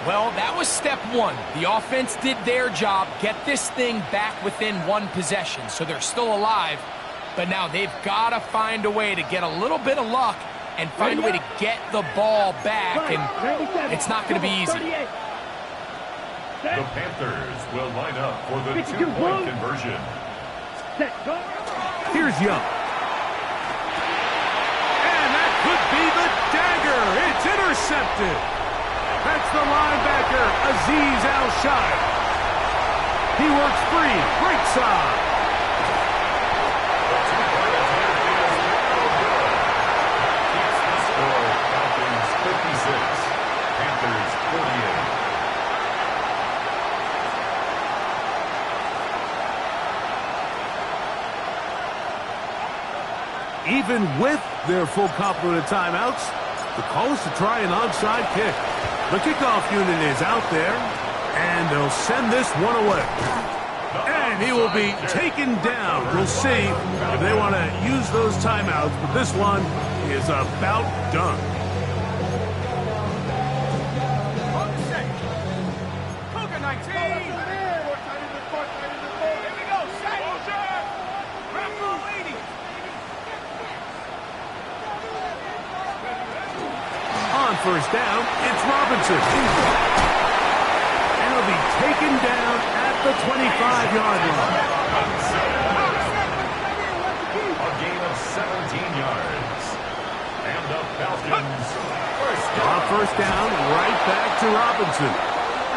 Well, that was step one. The offense did their job, get this thing back within one possession, so they're still alive. But now they've got to find a way to get a little bit of luck and find a way to get the ball back, and it's not going to be easy. The Panthers will line up for the 2-point conversion. Here's Young. And that could be the dagger. It's intercepted. That's the linebacker, Azeez Al-Shai. He works free, right side. Falcons 56, Panthers 48. Even with their full complement of timeouts, the call is to try an onside kick. The kickoff unit is out there, and they'll send this one away. And he will be taken down. We'll see if they want to use those timeouts, but this one is about done. Cougar 19. Here we go, set. Rambo 80. On 1st down, it's Robinson. And he'll be taken down at the 25-yard line. A gain of 17 yards. And the Falcons On 1st down, right back to Robinson.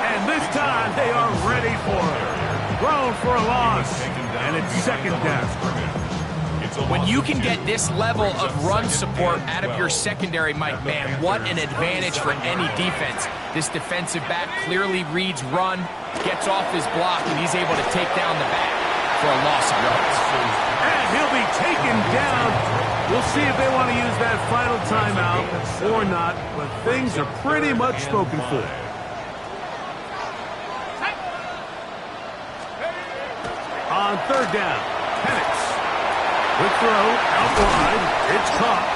And this time they are ready for it. Thrown for a loss. And it's 2nd down. When you can get this level of run support out of your secondary, Mike, man, what an advantage for any defense. This defensive back clearly reads run, gets off his block, and he's able to take down the back for a loss of yards. And he'll be taken down. We'll see if they want to use that final timeout or not, but things are pretty much spoken for. On 3rd down, Penix. Quick throw, out wide, it's caught,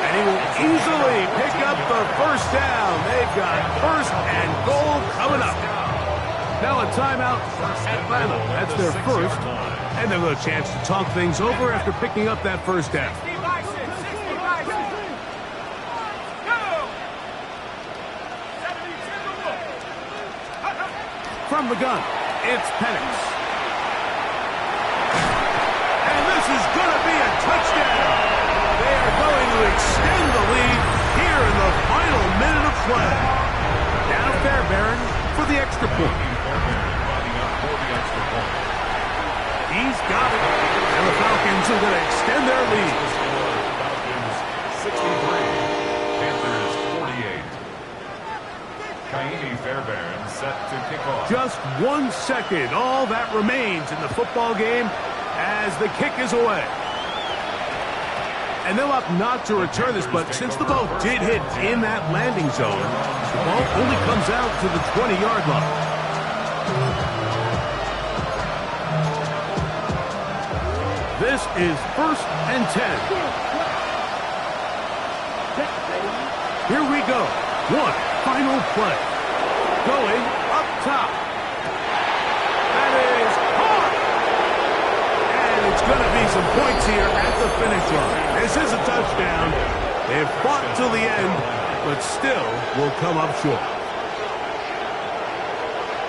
and he will easily pick up the 1st down. They've got 1st and goal coming up. Now a timeout for Atlanta. That's their 1st, and they'll have a chance to talk things over after picking up that 1st down. 60 by 6, 60 by 6. Go! 70 From the gun, it's Penix. This is going to be a touchdown. They are going to extend the lead here in the final minute of play. Now Fairbairn for the extra point. He's got it. And the Falcons are going to extend their lead. Falcons 63, Panthers 48. Kaimi Fairbairn set to kick off. Just 1 second. All that remains in the football game as the kick is away. And they'll opt not to return this, but since the ball did hit in that landing zone, the ball only comes out to the 20-yard line. This is 1st and 10. Here we go. One final play. Going up top. That is hard. And it's going to be some points here at the finish line. This is a touchdown. They've fought till the end, but still will come up short.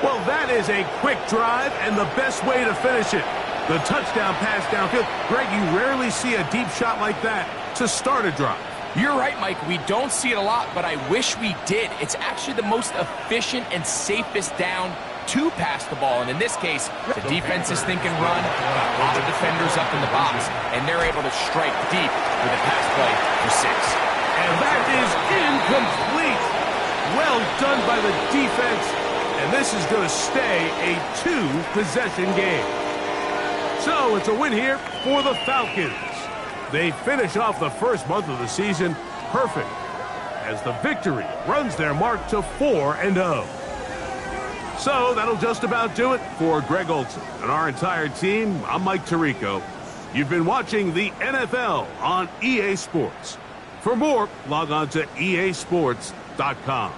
Well, that is a quick drive and the best way to finish it. The touchdown pass downfield. Greg, you rarely see a deep shot like that to start a drive. You're right, Mike. We don't see it a lot, but I wish we did. It's actually the most efficient and safest down to pass the ball. And in this case, the defense is thinking run, got a lot of defenders up in the box, and they're able to strike deep with a pass play for 6. And that is incomplete. Well done by the defense. And this is going to stay a 2-possession game. So it's a win here for the Falcons. They finish off the first month of the season perfect as the victory runs their mark to 4-0. So that'll just about do it for Greg Olson and our entire team. I'm Mike Tirico. You've been watching the NFL on EA Sports. For more, log on to easports.com.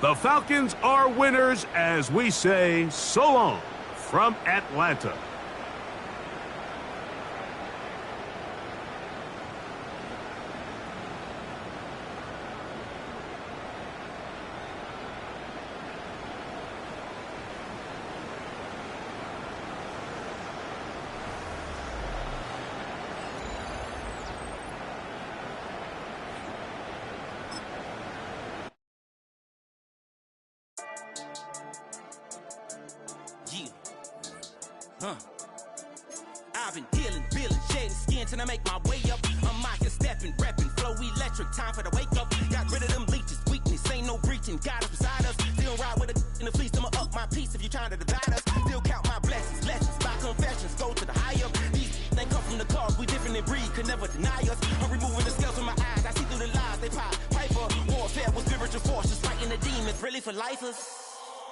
The Falcons are winners as we say so long from Atlanta. I've been dealing, shading skin till I make my way up. I'm mocking, stepping, repping, flow electric, time for the wake up. Got rid of them leeches, weakness, ain't no breaching. God is beside us, still ride with a in the fleece. I'ma up my piece if you trying to divide us. Still count my blessings, lessons, by confessions, go to the high up. These they come from the cause, we different in breed, could never deny us. I'm removing the scales from my eyes, I see through the lies they pop. Piper, warfare with spiritual force, just fighting the demons, really for lifers.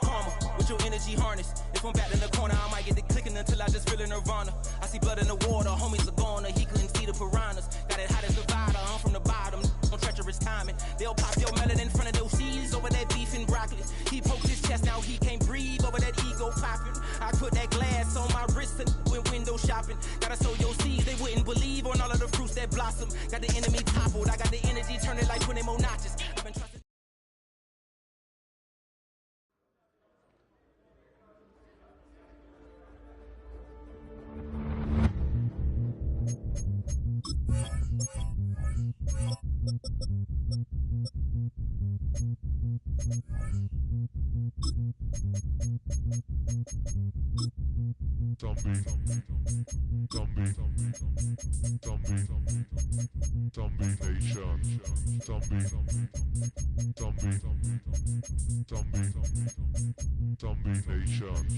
Karma, with your energy harness. If I'm back in the corner, I might get it clicking until I just feel a nirvana. I see blood in the water, homies are gone, he couldn't see the piranhas. Got it hot as Nevada, I'm from the bottom, on treacherous timing. They'll pop your melon in front of those seeds over that beef and broccoli. He poked his chest, now he can't breathe over that ego popping. I put that glass on my wrist and went window shopping. Gotta sow your seeds, they wouldn't believe on all of the fruits that blossom. Got the enemy toppled, I got the energy turning like 20 more notches. I've been trusting. Zombie Nation.